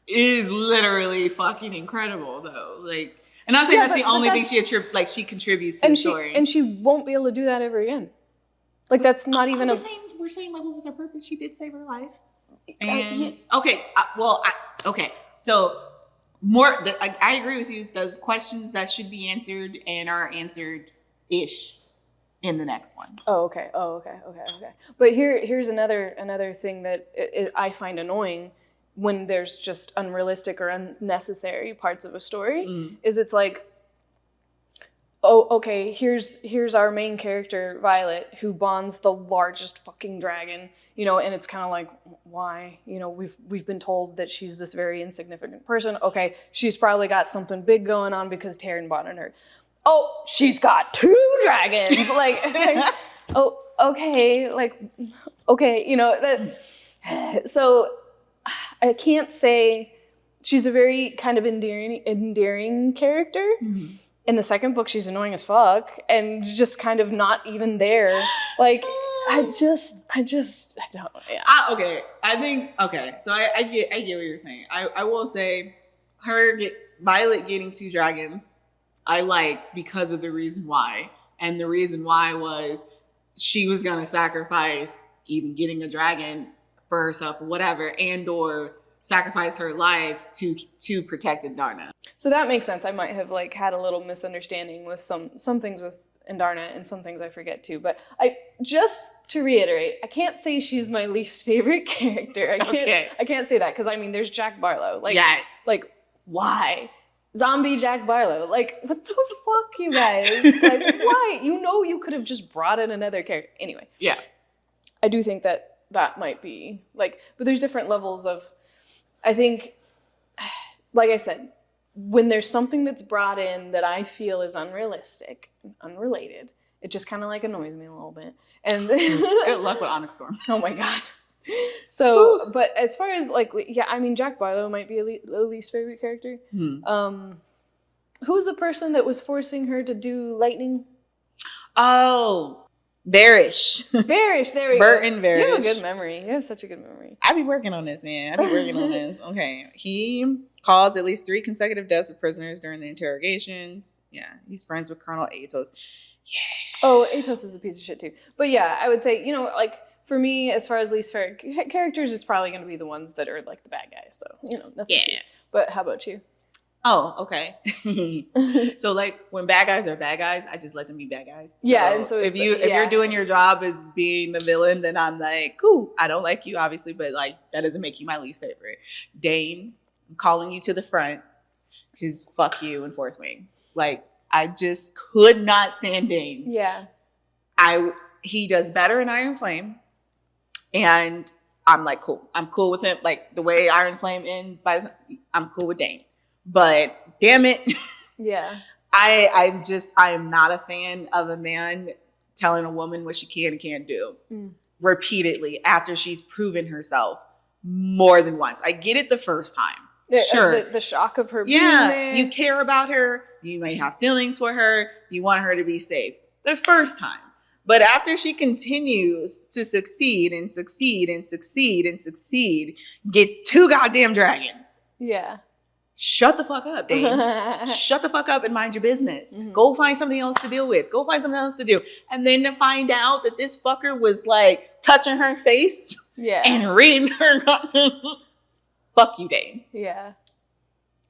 is literally fucking incredible, though. Like, and I'm saying that's the only thing she contributes to the story, and she won't be able to do that ever again. Like, that's not even. We're saying like, what was her purpose? She did save her life. And okay. So I agree with you. Those questions that should be answered and are answered-ish in the next one. Okay. But here's another thing that I find annoying when there's just unrealistic or unnecessary parts of a story. Is it's like, oh, okay, here's our main character, Violet, who bonds the largest fucking dragon, and it's kind of like, why? We've been told that she's this very insignificant person. Okay, she's probably got something big going on because Taryn bonded her. Oh, she's got 2 dragons. Oh, okay, so I can't say she's a very kind of endearing character. Mm-hmm. In the second book, she's annoying as fuck and just kind of not even there. Like, I don't. Yeah. So I get what you're saying. I will say, Violet getting 2 dragons, I liked because of the reason why, and the reason why was she was gonna sacrifice even getting a dragon for herself, or whatever, and/or sacrifice her life to protect Indarna. So that makes sense. I might have had a little misunderstanding with some things with Indarna and some things I forget too. But just to reiterate, I can't say she's my least favorite character. I can't say that because there's Jack Barlow. Yes. Why? Zombie Jack Barlow. What the fuck, you guys? Why? You could have just brought in another character. Anyway. Yeah. I do think that might be but there's different levels of, I think, like I said, when there's something that's brought in that I feel is unrealistic, unrelated, it just kind of annoys me a little bit. And good luck with Onyx Storm. Oh my God. So, but as far as Jack Barlow might be a least favorite character. Who's the person that was forcing her to do lightning? Oh, Bearish. Bearish, there we Burton go. Bearish. You have a good memory. You have such a good memory. I be working on this, man. I be working on this. Okay. He caused at least 3 consecutive deaths of prisoners during the interrogations. Yeah. He's friends with Colonel Atos. Yeah. Oh, Atos is a piece of shit too. But yeah, I would say, you know, like for me, as far as least favorite characters, it's probably going to be the ones that are like the bad guys, though. You know, nothing. Yeah. But how about you? Oh, okay. So like when bad guys are bad guys, I just let them be bad guys. So yeah, and so if you're doing your job as being the villain, then I'm like, cool. I don't like you, obviously, but like that doesn't make you my least favorite. Dane, I'm calling you to the front because fuck you and Fourth Wing. Like I just could not stand Dane. Yeah. He does better in Iron Flame, and I'm like cool. I'm cool with him. Like the way Iron Flame ends, I'm cool with Dane. But damn it. Yeah. I am not a fan of a man telling a woman what she can and can't do repeatedly after she's proven herself more than once. I get it the first time. Sure. The shock of her being there. You care about her. You may have feelings for her. You want her to be safe the first time. But after she continues to succeed and succeed and succeed and succeed, gets 2 goddamn dragons. Yeah. Shut the fuck up, Dane. Shut the fuck up and mind your business. Go find something else to deal with. Go find something else to do. And then to find out that this fucker was like touching her face and reading her. Fuck you, Dane. Yeah.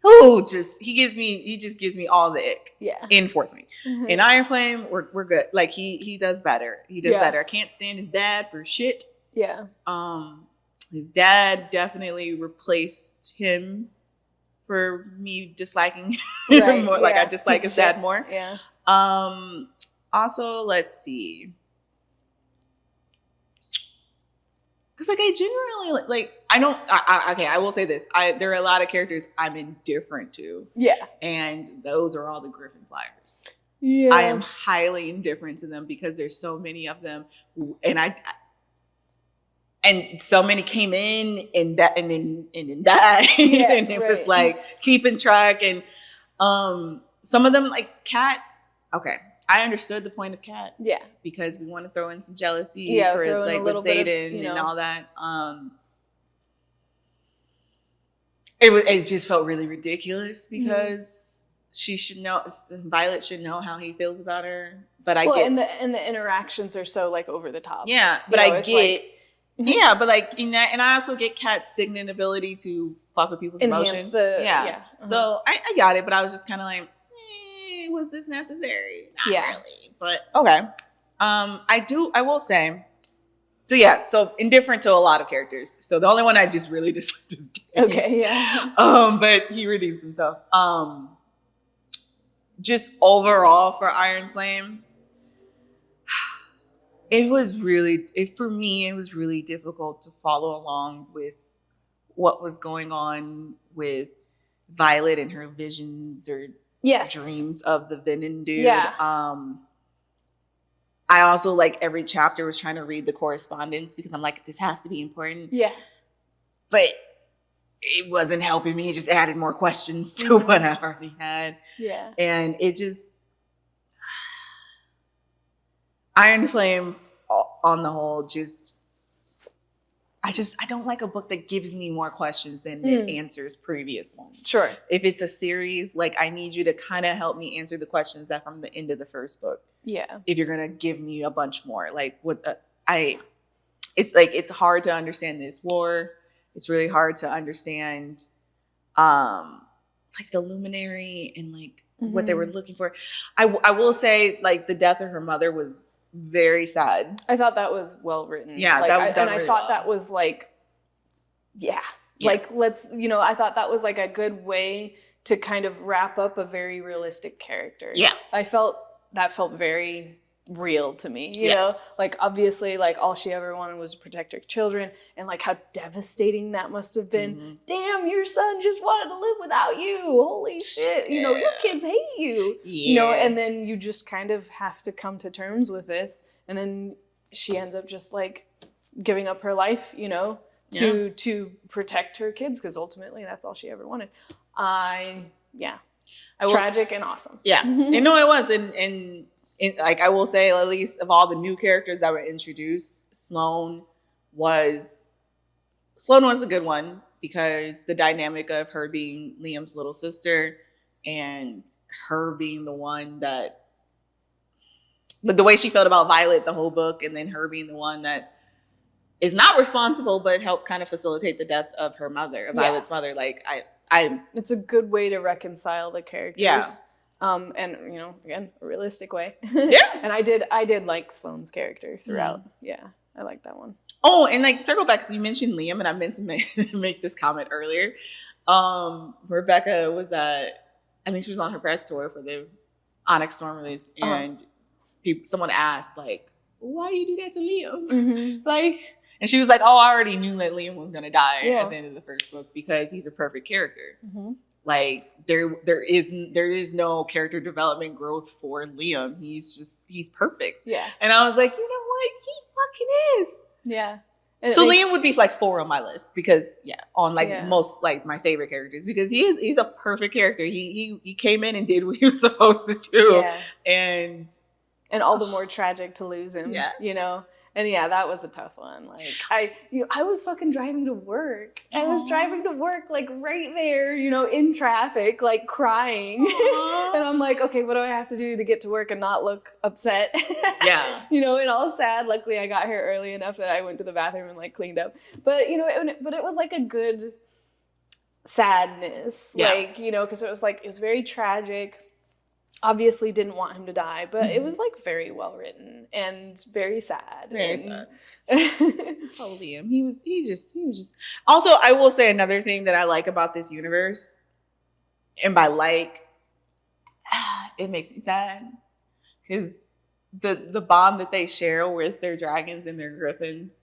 Oh, he just gives me all the ick. Yeah. In Fourth Wing. In Iron Flame, we're good. Like he does better. He does better. I can't stand his dad for shit. Yeah. His dad definitely replaced him for me disliking him more. Like I dislike his dad more. Yeah. Also, let's see. Because like I genuinely like I will say this. There are a lot of characters I'm indifferent to. Yeah. And those are all the Griffin Flyers. Yeah. I am highly indifferent to them because there's so many of them, and so many came in and died, and it was like keeping track. And some of them, like Kat. Okay, I understood the point of Kat. Yeah, because we want to throw in some jealousy for like with Zayden and all that. It just felt really ridiculous because Violet should know how he feels about her. But and the interactions are so like over the top. Yeah, but I get. Yeah, but like and I also get Kat's signet ability to fuck with people's emotions. So I got it, but I was just kind of like, was this necessary? Not really. But okay. I will say. So yeah, so indifferent to a lot of characters. So the only one I just really disliked is Dane. Okay, yeah. But he redeems himself. Just overall for Iron Flame. For me, it was really difficult to follow along with what was going on with Violet and her visions or dreams of the Venom dude. Yeah. I also, like, every chapter was trying to read the correspondence because I'm like, this has to be important. Yeah. But it wasn't helping me. It just added more questions to what I already had. Yeah. And it just... Iron Flame, on the whole, I don't like a book that gives me more questions than it answers previous ones. Sure. If it's a series, like I need you to kind of help me answer the questions that from the end of the first book. Yeah. If you're gonna give me a bunch more, like it's hard to understand this war. It's really hard to understand, like the Luminary and like what they were looking for. I will say, like the death of her mother was very sad. I thought that was well written. Yeah, like, that was done. And I thought that was like, like I thought that was like a good way to kind of wrap up a very realistic character. Yeah, I felt that felt very real to me. You know, like obviously, like all she ever wanted was to protect her children, and like how devastating that must have been. Damn, your son just wanted to live without you. Holy shit! You know, your kids hate you. Yeah. You know, and then you just kind of have to come to terms with this, and then she ends up just like giving up her life. You know, to protect her kids because ultimately that's all she ever wanted. Tragic and awesome. Yeah, and no, it was, and like I will say, at least of all the new characters that were introduced, Sloane was a good one because the dynamic of her being Liam's little sister and her being the one that the way she felt about Violet the whole book, and then her being the one that is not responsible but helped kind of facilitate the death of her mother, of Violet's mother. Like I it's a good way to reconcile the characters. Yeah. And you know, again, a realistic way. Yeah. And I did like Sloane's character throughout. Yeah, I like that one. Oh, and like circle back because you mentioned Liam, and I meant to make this comment earlier. Rebecca was I think she was on her press tour for the Onyx Storm release, and someone asked like, "Why you do that to Liam?" Mm-hmm. Like, and she was like, "Oh, I already knew that Liam was gonna die Yeah. at the end of the first book because he's a perfect character. Mm-hmm. Like there is no character development growth for Liam. He's perfect." Yeah. And I was like, you know what? He fucking is. Yeah. And So Liam would be like 4 on my list because on like Yeah. most like my favorite characters because he's a perfect character. He came in and did what he was supposed to do. Yeah. And all the more tragic to lose him. Yes. You know. And yeah, that was a tough one. Like I was fucking driving to work. I was driving to work like right there, you know, in traffic, like crying. And I'm like, okay, what do I have to do to get to work and not look upset? Yeah. You know, and all sad. Luckily, I got here early enough that I went to the bathroom and like cleaned up. But you know, it was like a good sadness, like, you know, because it was very tragic. Obviously didn't want him to die, but it was like very well written and very sad. Very sad. Oh, Liam. He was just also, I will say another thing that I like about this universe, and by like, it makes me sad because the bond that they share with their dragons and their griffins.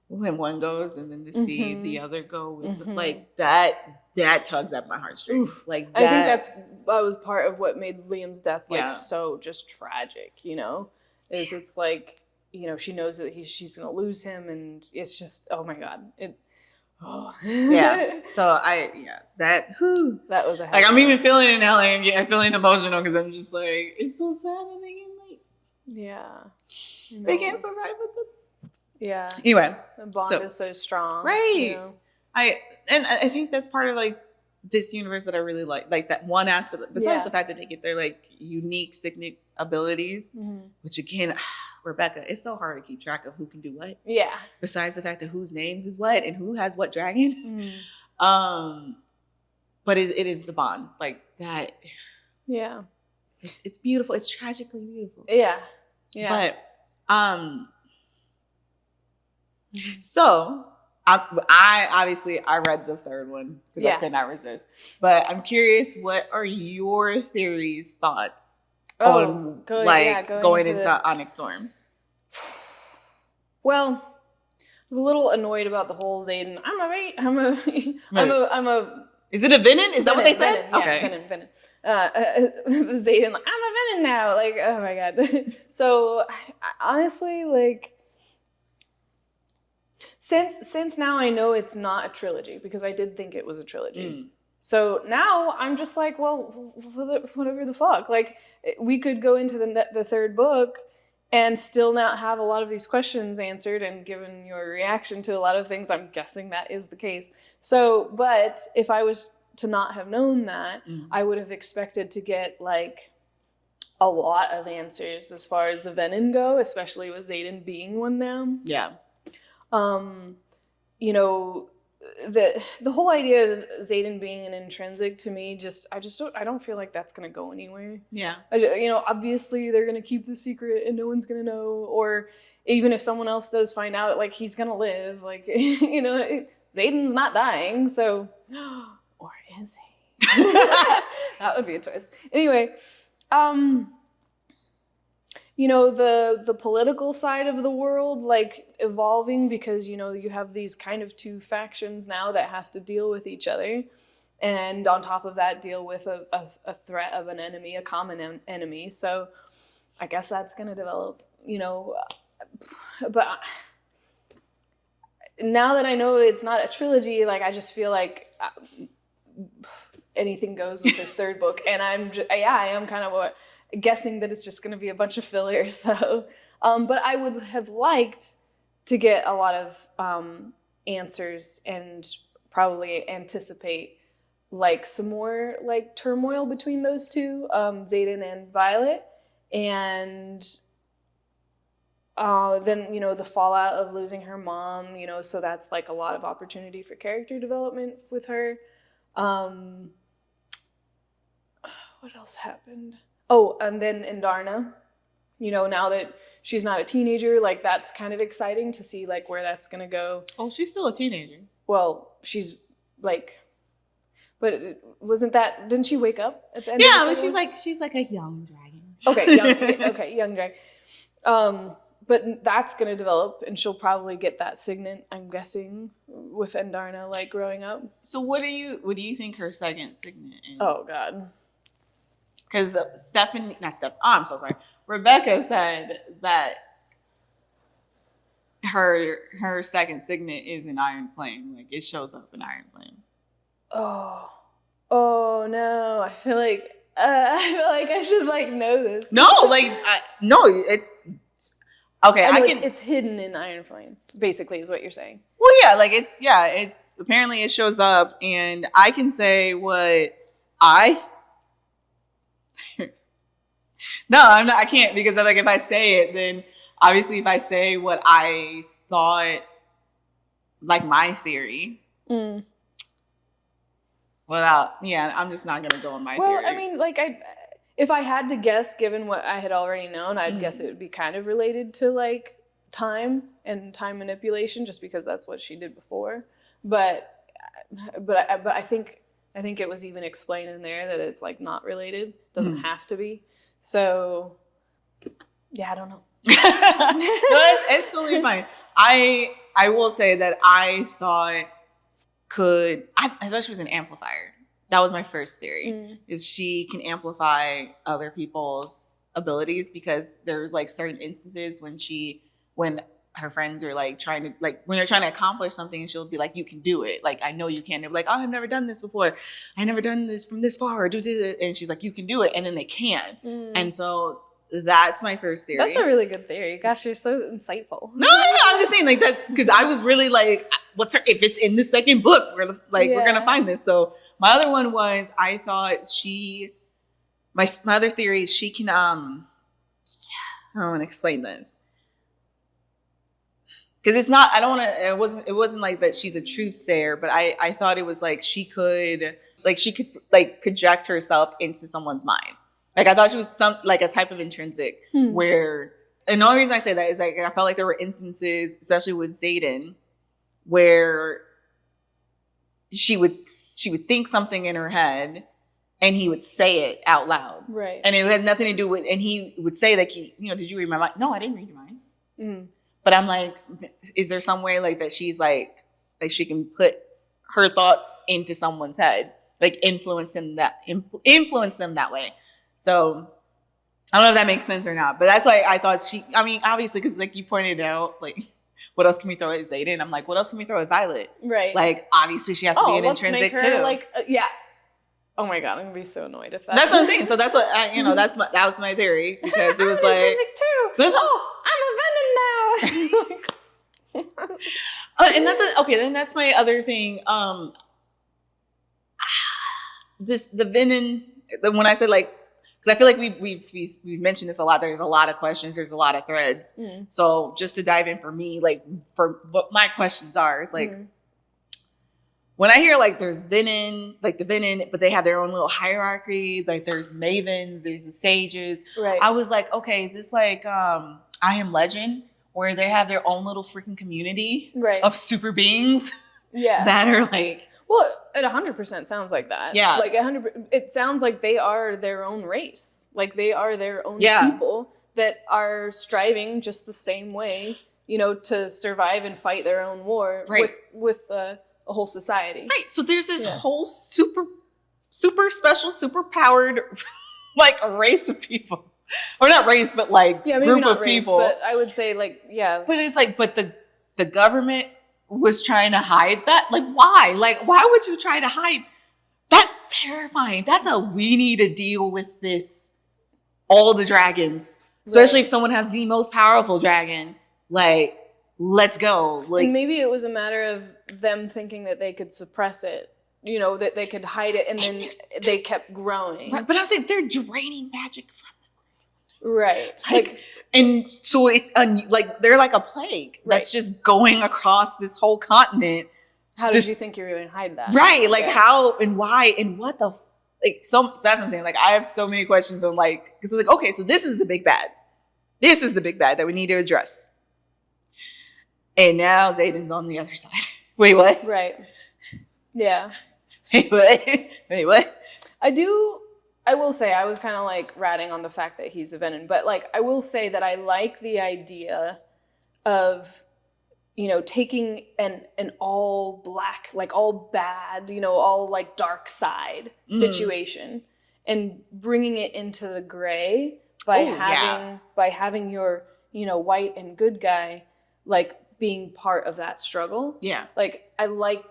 When one goes and then to see the other go with like that tugs at my heartstrings. Like that. I think that was part of what made Liam's death like so just tragic, you know, is it's like, you know, she knows that she's gonna lose him, and it's just, oh my god, yeah. So that was a like I'm even feeling it now, like I'm feeling emotional because I'm just like, it's so sad that they can't survive with it. Yeah. Anyway, the bond is so strong, right? You know? I think that's part of like this universe that I really like that one aspect. Besides the fact that they get their like unique signet abilities, which again, Rebecca, it's so hard to keep track of who can do what. Yeah. Besides the fact that whose names is what and who has what dragon. But it is the bond like that. Yeah. It's beautiful. It's tragically beautiful. Yeah. Yeah. But so I obviously I read the third one because I could not resist. But I'm curious, what are your theories, thoughts on going into Onyx Storm? Well, I was a little annoyed about the whole Xaden. I'm a. Is it a Venin? Is that what they said? Venin, okay. Venin. Xaden, like, I'm a Venin now. Like, oh my god. So honestly, like. Since now I know it's not a trilogy because I did think it was a trilogy. So now I'm just like, well, whatever the fuck. Like, we could go into the third book and still not have a lot of these questions answered, and given your reaction to a lot of things, I'm guessing that is the case. So, but if I was to not have known that, I would have expected to get like a lot of answers as far as the Venin go, especially with Xaden being one now. Yeah. You know, the whole idea of Xaden being an intrinsic to me, I don't feel like that's gonna go anywhere. Yeah. You know, obviously they're gonna keep the secret and no one's gonna know, or even if someone else does find out, like, he's gonna live, like, you know, Xaden's not dying, so, or is he? That would be a twist. Anyway, you know, the political side of the world, like, evolving because, you know, you have these kind of two factions now that have to deal with each other. And on top of that, deal with a threat of an enemy, a common enemy. So I guess that's going to develop, you know. But now that I know it's not a trilogy, like, I just feel like anything goes with this third book, and I am kind of guessing that it's just going to be a bunch of filler. So, but I would have liked to get a lot of answers and probably anticipate like some more like turmoil between those two, Xaden and Violet, and then, you know, the fallout of losing her mom, you know, so that's like a lot of opportunity for character development with her. What else happened? Oh, and then Indarna, you know, now that she's not a teenager, like that's kind of exciting to see like where that's gonna go. Oh, she's still a teenager. Well, she's like, but didn't she wake up at the end? Yeah, of the but second she's like a young dragon. Okay, young dragon. But that's gonna develop, and she'll probably get that signet, I'm guessing, with Indarna like growing up. So what do you think her second signet is? Oh God. Because I'm so sorry. Rebecca said that her second signet is an iron flame. Like it shows up in iron flame. Oh no! I feel like I should like know this. No, it's okay. It's hidden in iron flame. Basically, is what you're saying. Well, yeah, it's apparently it shows up, and I can say what I. No, I'm not. I can't, because like if I say it, then obviously if I say what I thought, like my theory, I'm just not gonna go on my theory. Well, I mean, like if I had to guess, given what I had already known, I'd guess it would be kind of related to like time and time manipulation, just because that's what she did before. But I think it was even explained in there that it's like not related. Doesn't have to be. So yeah, I don't know. No, it's totally fine. I will say that I thought she was an amplifier. That was my first theory, is she can amplify other people's abilities, because there's like certain instances when her friends are like trying to, like when they're trying to accomplish something, and she'll be like, you can do it. Like, I know you can. They're like, oh, I've never done this before. I never done this from this far. And she's like, you can do it. And then they can. And so that's my first theory. That's a really good theory. Gosh, you're so insightful. No, I'm just saying, like, that's because I was really like, if it's in the second book, we're gonna find this. So my other one was, I thought my other theory is she can, I don't want to explain this. Because it's not, it wasn't like that she's a truthsayer, but I thought it was like she could project herself into someone's mind. Like I thought she was like a type of intrinsic where, and the only reason I say that is like, I felt like there were instances, especially with Xaden, where she would think something in her head and he would say it out loud. Right. And it had nothing to do with, and he would say that did you read my mind? No, I didn't read your mind. But I'm like, is there some way like that she's like she can put her thoughts into someone's head, like influence them that way. So I don't know if that makes sense or not, but that's why I thought obviously, because like you pointed out, like what else can we throw at Xaden? I'm like, what else can we throw at Violet? Right. Like obviously she has to be an intrinsic too. Like yeah. Oh my God, I'm gonna be so annoyed if that's what I'm saying. So that's what that was my theory, because it was like too. I'm a venom now. And then that's my other thing. The venom. When I said like, because I feel like we've mentioned this a lot. There's a lot of questions. There's a lot of threads. So just to dive in for me, like for what my questions are, is like. When I hear like there's venom, like the venom, but they have their own little hierarchy. Like there's mavens, there's the sages. Right. I was like, okay, is this like I Am Legend, where they have their own little freaking community of super beings? Yeah. That are like. Well, it 100% sounds like that. Yeah. Like 100%. It sounds like they are their own race. Like they are their own people that are striving just the same way, to survive and fight their own war with a whole society. Right. So there's this whole super special, super powered like a race of people. Or not race, but like group of people. But I would say like, yeah. But it's like, but the government was trying to hide that. Like why? Like why would you try to hide That's terrifying. That's we need to deal with this. All the dragons, especially if someone has the most powerful dragon, like, let's go. Like, and maybe it was a matter of them thinking that they could suppress it, you know, that they could hide it, and then they kept growing. Right, but I was saying they're draining magic from them. Right. Like, and so it's like they're like a plague that's just going across this whole continent. How did you think you were going to hide that? Right. Like how and why and what the like so that's what I'm saying. Like I have so many questions on like because it's like, okay, so this is the big bad. This is the big bad that we need to address. And now Xaden's on the other side. Wait, what? Right. Yeah. Wait, what? Wait, what? I will say I was kind of like ratting on the fact that he's a Venom, but like I will say that I like the idea of, you know, taking an all black, like all bad, you know, all like dark side situation and bringing it into the gray by having your, you know, white and good guy like being part of that struggle. Yeah. Like I like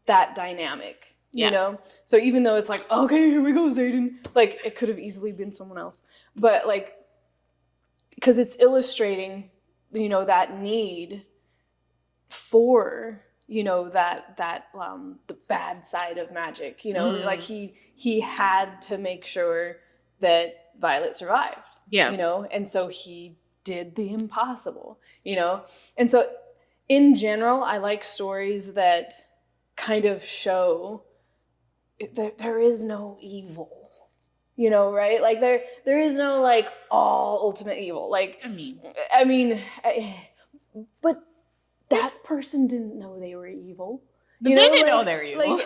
that dynamic, you know? So even though it's like, okay, here we go, Xaden, like it could have easily been someone else, but like, because it's illustrating, you know, that need for, you know, that the bad side of magic, you know, like he had to make sure that Violet survived, you know, and so he did the impossible, you know, and so in general, I like stories that kind of show that there is no evil, you know, right? Like there is no like all ultimate evil. Like I mean, but that person didn't know they were evil. They didn't know they were evil. Like,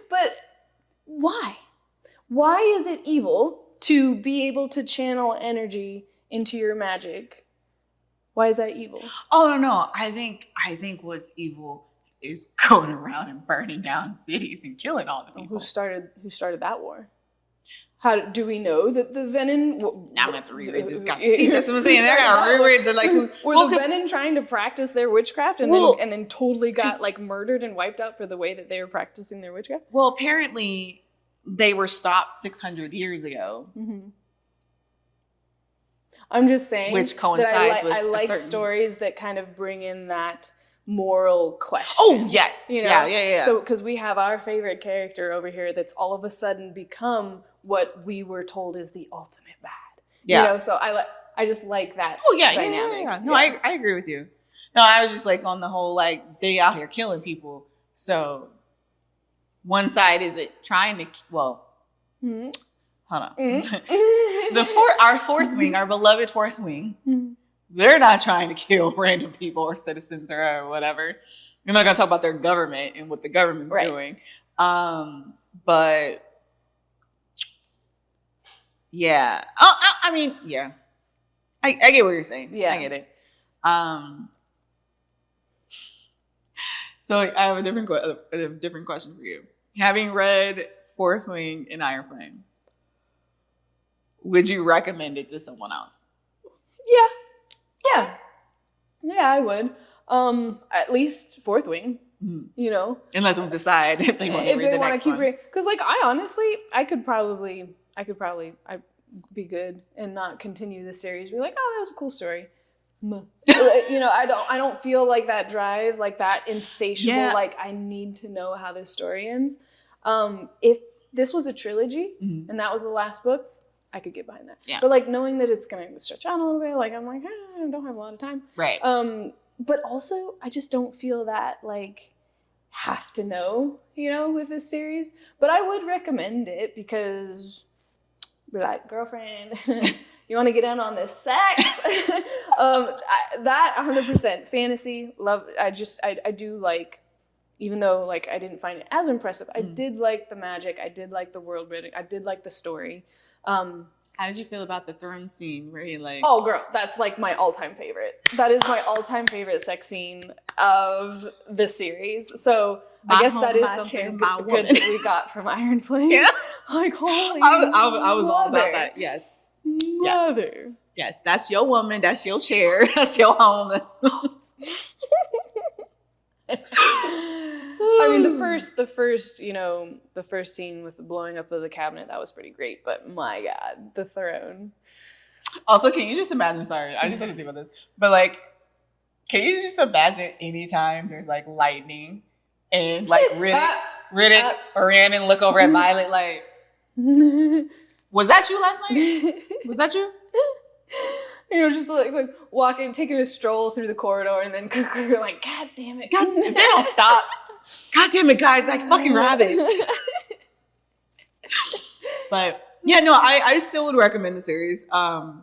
but why? Why is it evil to be able to channel energy into your magic? Why is that evil? Oh no! I think what's evil is going around and burning down cities and killing all the people. Who started that war? How do we know that the Venom? Now I'm gonna have to reread this guy. See, that's what I'm saying. I gotta reread the like. Were the Venom trying to practice their witchcraft and then totally got like murdered and wiped out for the way that they were practicing their witchcraft? Well, apparently they were stopped 600 years ago. Mm-hmm. I'm just saying, which coincides with I like stories that kind of bring in that moral question. Oh yes, you know? Yeah. So because we have our favorite character over here that's all of a sudden become what we were told is the ultimate bad. Yeah. You know, so I just like that. Oh yeah, dynamic. Yeah. No, I agree with you. No, I was just like on the whole like they out here killing people. So one side is it trying to hold on. Our fourth wing, our beloved fourth wing. They're not trying to kill random people or citizens or whatever. We're not going to talk about their government and what the government's doing. But yeah. I mean, yeah. I get what you're saying. Yeah. I get it. So I have a different question for you. Having read Fourth Wing and Iron Flame, would you recommend it to someone else? Yeah, I would. At least Fourth Wing, you know. And let them decide if they want to read the next one. Because, like, I honestly, I'd be good and not continue the series. Be like, oh, that was a cool story. You know, I don't feel like that drive, like that insatiable, like I need to know how this story ends. If this was a trilogy and that was the last book, I could get behind that. Yeah. But like knowing that it's going to stretch out a little bit, like I'm like, I don't have a lot of time. Right. But also I just don't feel that like have to know, you know, with this series. But I would recommend it because we're like, girlfriend, you want to get in on this sex? That 100% fantasy love. I do like, even though like I didn't find it as impressive, I did like the magic. I did like the world building. I did like the story. How did you feel about the throne scene where he like... Oh, girl, that's like my all-time favorite. That is my all-time favorite sex scene of the series. So I guess that is something good that we got from Iron Flame. Yeah. Like, holy I was all about that. Yes. Mother. Yes, that's your woman. That's your chair. That's your home. I mean, the first scene with the blowing up of the cabinet, that was pretty great. But my God, the throne. Also, can you just imagine? Sorry, I just had to think about this. But like, can you just imagine anytime there's like lightning and like Riddick or Rhiannon look over at Violet like, was that you last night? Was that you? Just like walking, taking a stroll through the corridor, and then you're like, God damn it! God, if they don't stop. God damn it, guys! Like fucking rabbits. But yeah, no, I still would recommend the series. I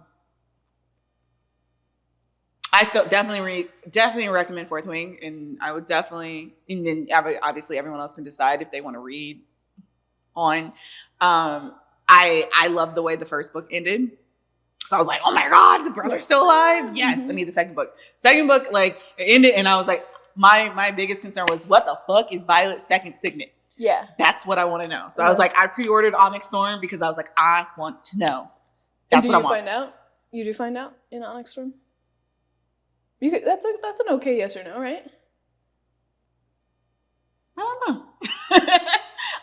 still definitely recommend Fourth Wing, and I would definitely, and then obviously everyone else can decide if they want to read on. I love the way the first book ended. So I was like, oh my God, the brother's still alive. Yes, I need the second book. Second book, like, it ended, and I was like, my biggest concern was, what the fuck is Violet's second signet? Yeah. That's what I want to know. So I was like, I pre-ordered Onyx Storm because I was like, I want to know. That's what I want. Find out? You do find out in Onyx Storm? That's an okay yes or no, right? I don't know.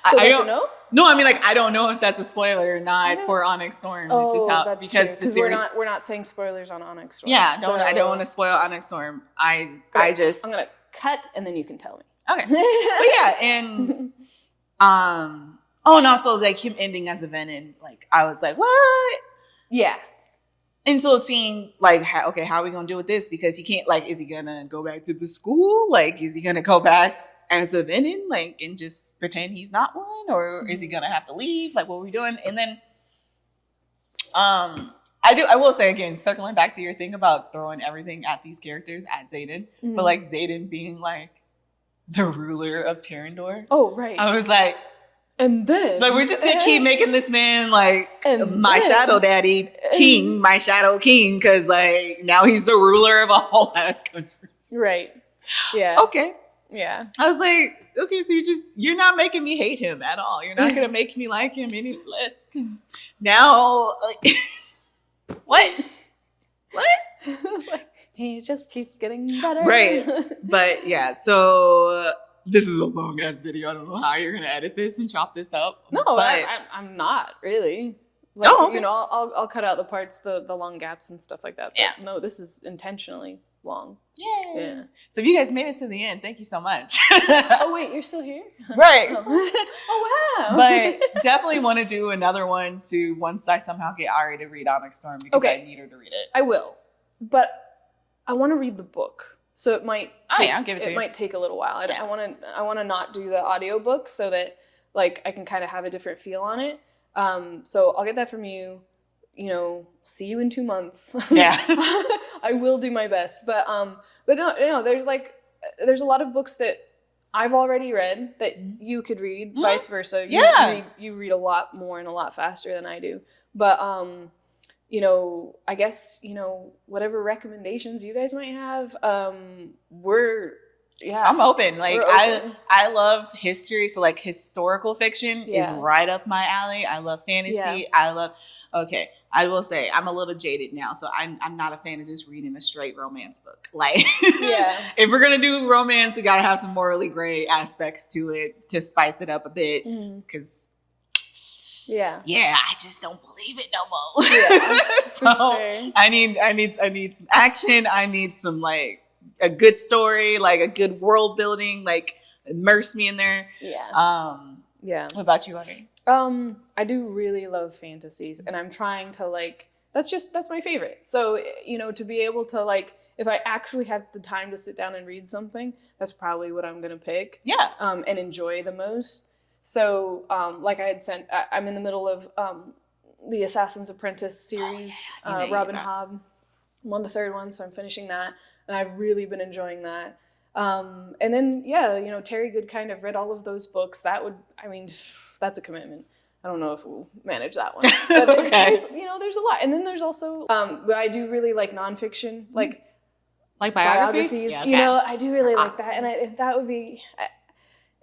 So I don't know. No, I mean, like, I don't know if that's a spoiler or not for Onyx Storm to tell, that's because true. The series, we're not saying spoilers on Onyx Storm. Yeah, I don't want to spoil Onyx Storm. I'm gonna cut and then you can tell me. Okay. But yeah, and and also like him ending as a Venom, like I was like, what? Yeah. And so seeing like, how are we gonna deal with this? Because he can't, like, is he gonna go back to the school? Like, is he gonna go back as a Venom, like, and just pretend he's not one, or is he gonna have to leave? Like, what are we doing? And then, I will say again, circling back to your thing about throwing everything at these characters, at Xaden, but like Xaden being like the ruler of Terrandor. Oh, right. I was like, and then like, we're just gonna keep making this man like my shadow daddy king, my shadow king, because like now he's the ruler of a whole ass country. Right. Yeah. Okay. Yeah. I was like, okay, so you're not making me hate him at all. You're not gonna make me like him any less, because now, like, what? Like, he just keeps getting better. Right. But yeah, so this is a long ass video. I don't know how you're gonna edit this and chop this up. No, but I'm not really. Like, okay. I'll cut out the parts, the long gaps and stuff like that. But yeah. No, this is intentionally long. Yay. Yeah. So if you guys made it to the end, thank you so much. Oh wait, you're still here? Right. Oh wow. But definitely want to do another one once I somehow get Ari to read Onyx Storm, because I need her to read it. I will. But I want to read the book. So it might I'll give it to you. It might take a little while. I want to not do the audiobook so that like I can kind of have a different feel on it. So I'll get that from you. See you in 2 months. Yeah. I will do my best. But no, there's a lot of books that I've already read that you could read, vice versa. You read a lot more and a lot faster than I do. But I guess, whatever recommendations you guys might have, I'm open. Like, I love history. So like historical fiction is right up my alley. I love fantasy. I will say I'm a little jaded now. So I'm not a fan of just reading a straight romance book. Like, if we're going to do romance, we got to have some morally gray aspects to it to spice it up a bit. Cause I just don't believe it no more. Yeah, so sure. I need some action. I need some like a good story, like a good world building, like immerse me in there. Yeah. What about you, Audrey? I do really love fantasies, and I'm trying to like, that's my favorite. So, to be able to like, if I actually have the time to sit down and read something, that's probably what I'm going to pick. Yeah. And enjoy the most. So, like I had sent, I'm in the middle of the Assassin's Apprentice series, Robin Hobb. I'm on the third one, so I'm finishing that, and I've really been enjoying that. And then, Terry Goodkind, I've read all of those books. That's a commitment. I don't know if we'll manage that one. But there's a lot. And then there's also, but I do really like nonfiction, like biographies. Yeah, okay. I do really like that. And that would be...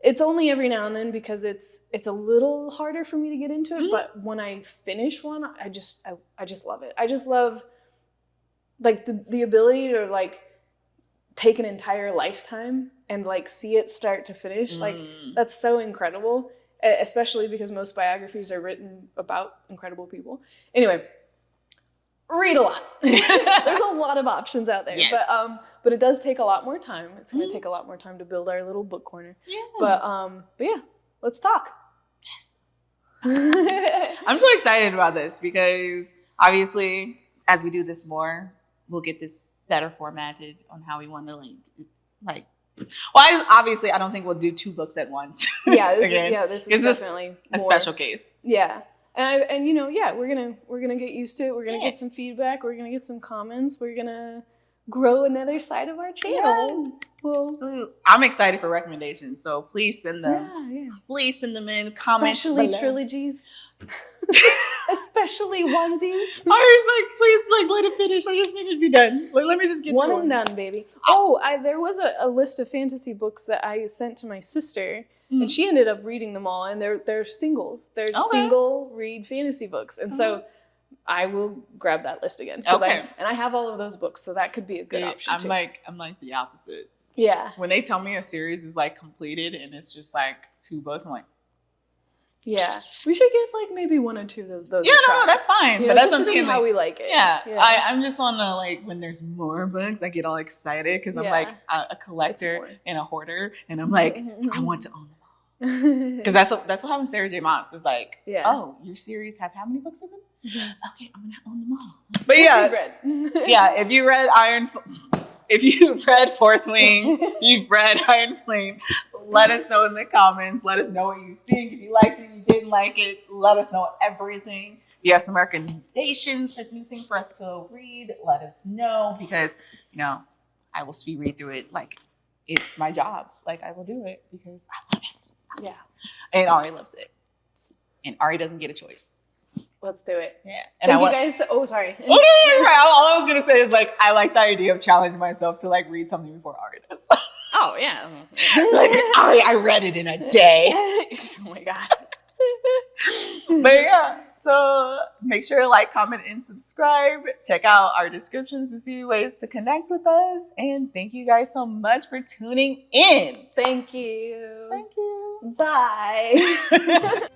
It's only every now and then because it's a little harder for me to get into it. But when I finish one, I just love it. I just love like the ability to like take an entire lifetime and like see it start to finish. Like that's so incredible, especially because most biographies are written about incredible people. Anyway, read a lot. There's a lot of options out there, yes. But it does take a lot more time. It's going to take a lot more time to build our little book corner. Yeah. But yeah, let's talk. Yes. I'm so excited about this because obviously as we do this more, we'll get this better formatted on how we want to like. Well, obviously, I don't think we'll do 2 books at once. Yeah, this is definitely a special case. Yeah, and you know, yeah, we're gonna get used to it. We're gonna get some feedback. We're gonna get some comments. We're gonna grow another side of our channel. Yes. Well, so I'm excited for recommendations. So please send them. Yeah. Please send them in. Comments. Especially trilogies. Especially onesies. I was like, please, like, let it finish. I just need it to be done. Like, let me just get one and done, baby. Oh, there was a list of fantasy books that I sent to my sister, and she ended up reading them all. And they're singles. They're single read fantasy books, and so I will grab that list again. I have all of those books, so that could be a good option. I'm like the opposite. Yeah. When they tell me a series is like completed and it's just like 2 books, I'm like. Yeah, we should get like maybe 1 or 2 of those. Yeah, no, that's fine. But that's what I'm saying. How we like it. Yeah. I'm just on the like when there's more books, I get all excited because I'm like a collector and a hoarder, and I'm like, I want to own them all. Because that's what happened to Sarah J. Maas. It's like, oh, your series have how many books in them? Okay, I'm gonna own them all. But yeah, if you read if you've read Fourth Wing, you've read Iron Flame, let us know in the comments. Let us know what you think. If you liked it, you didn't like it, let us know everything. If you have some recommendations for new things for us to read, let us know because, you know, I will speed read through it like it's my job. Like I will do it because I love it. Yeah. And Ari loves it. And Ari doesn't get a choice. Let's do it. Yeah. And Thank you guys. Oh, sorry. Oh, no, right. All I was going to say is like, I like the idea of challenging myself to like read something before Ari does. Oh, yeah. Like, Ari, I read it in a day. Oh my God. But yeah, so make sure to like, comment, and subscribe. Check out our descriptions to see ways to connect with us. And thank you guys so much for tuning in. Thank you. Thank you. Bye.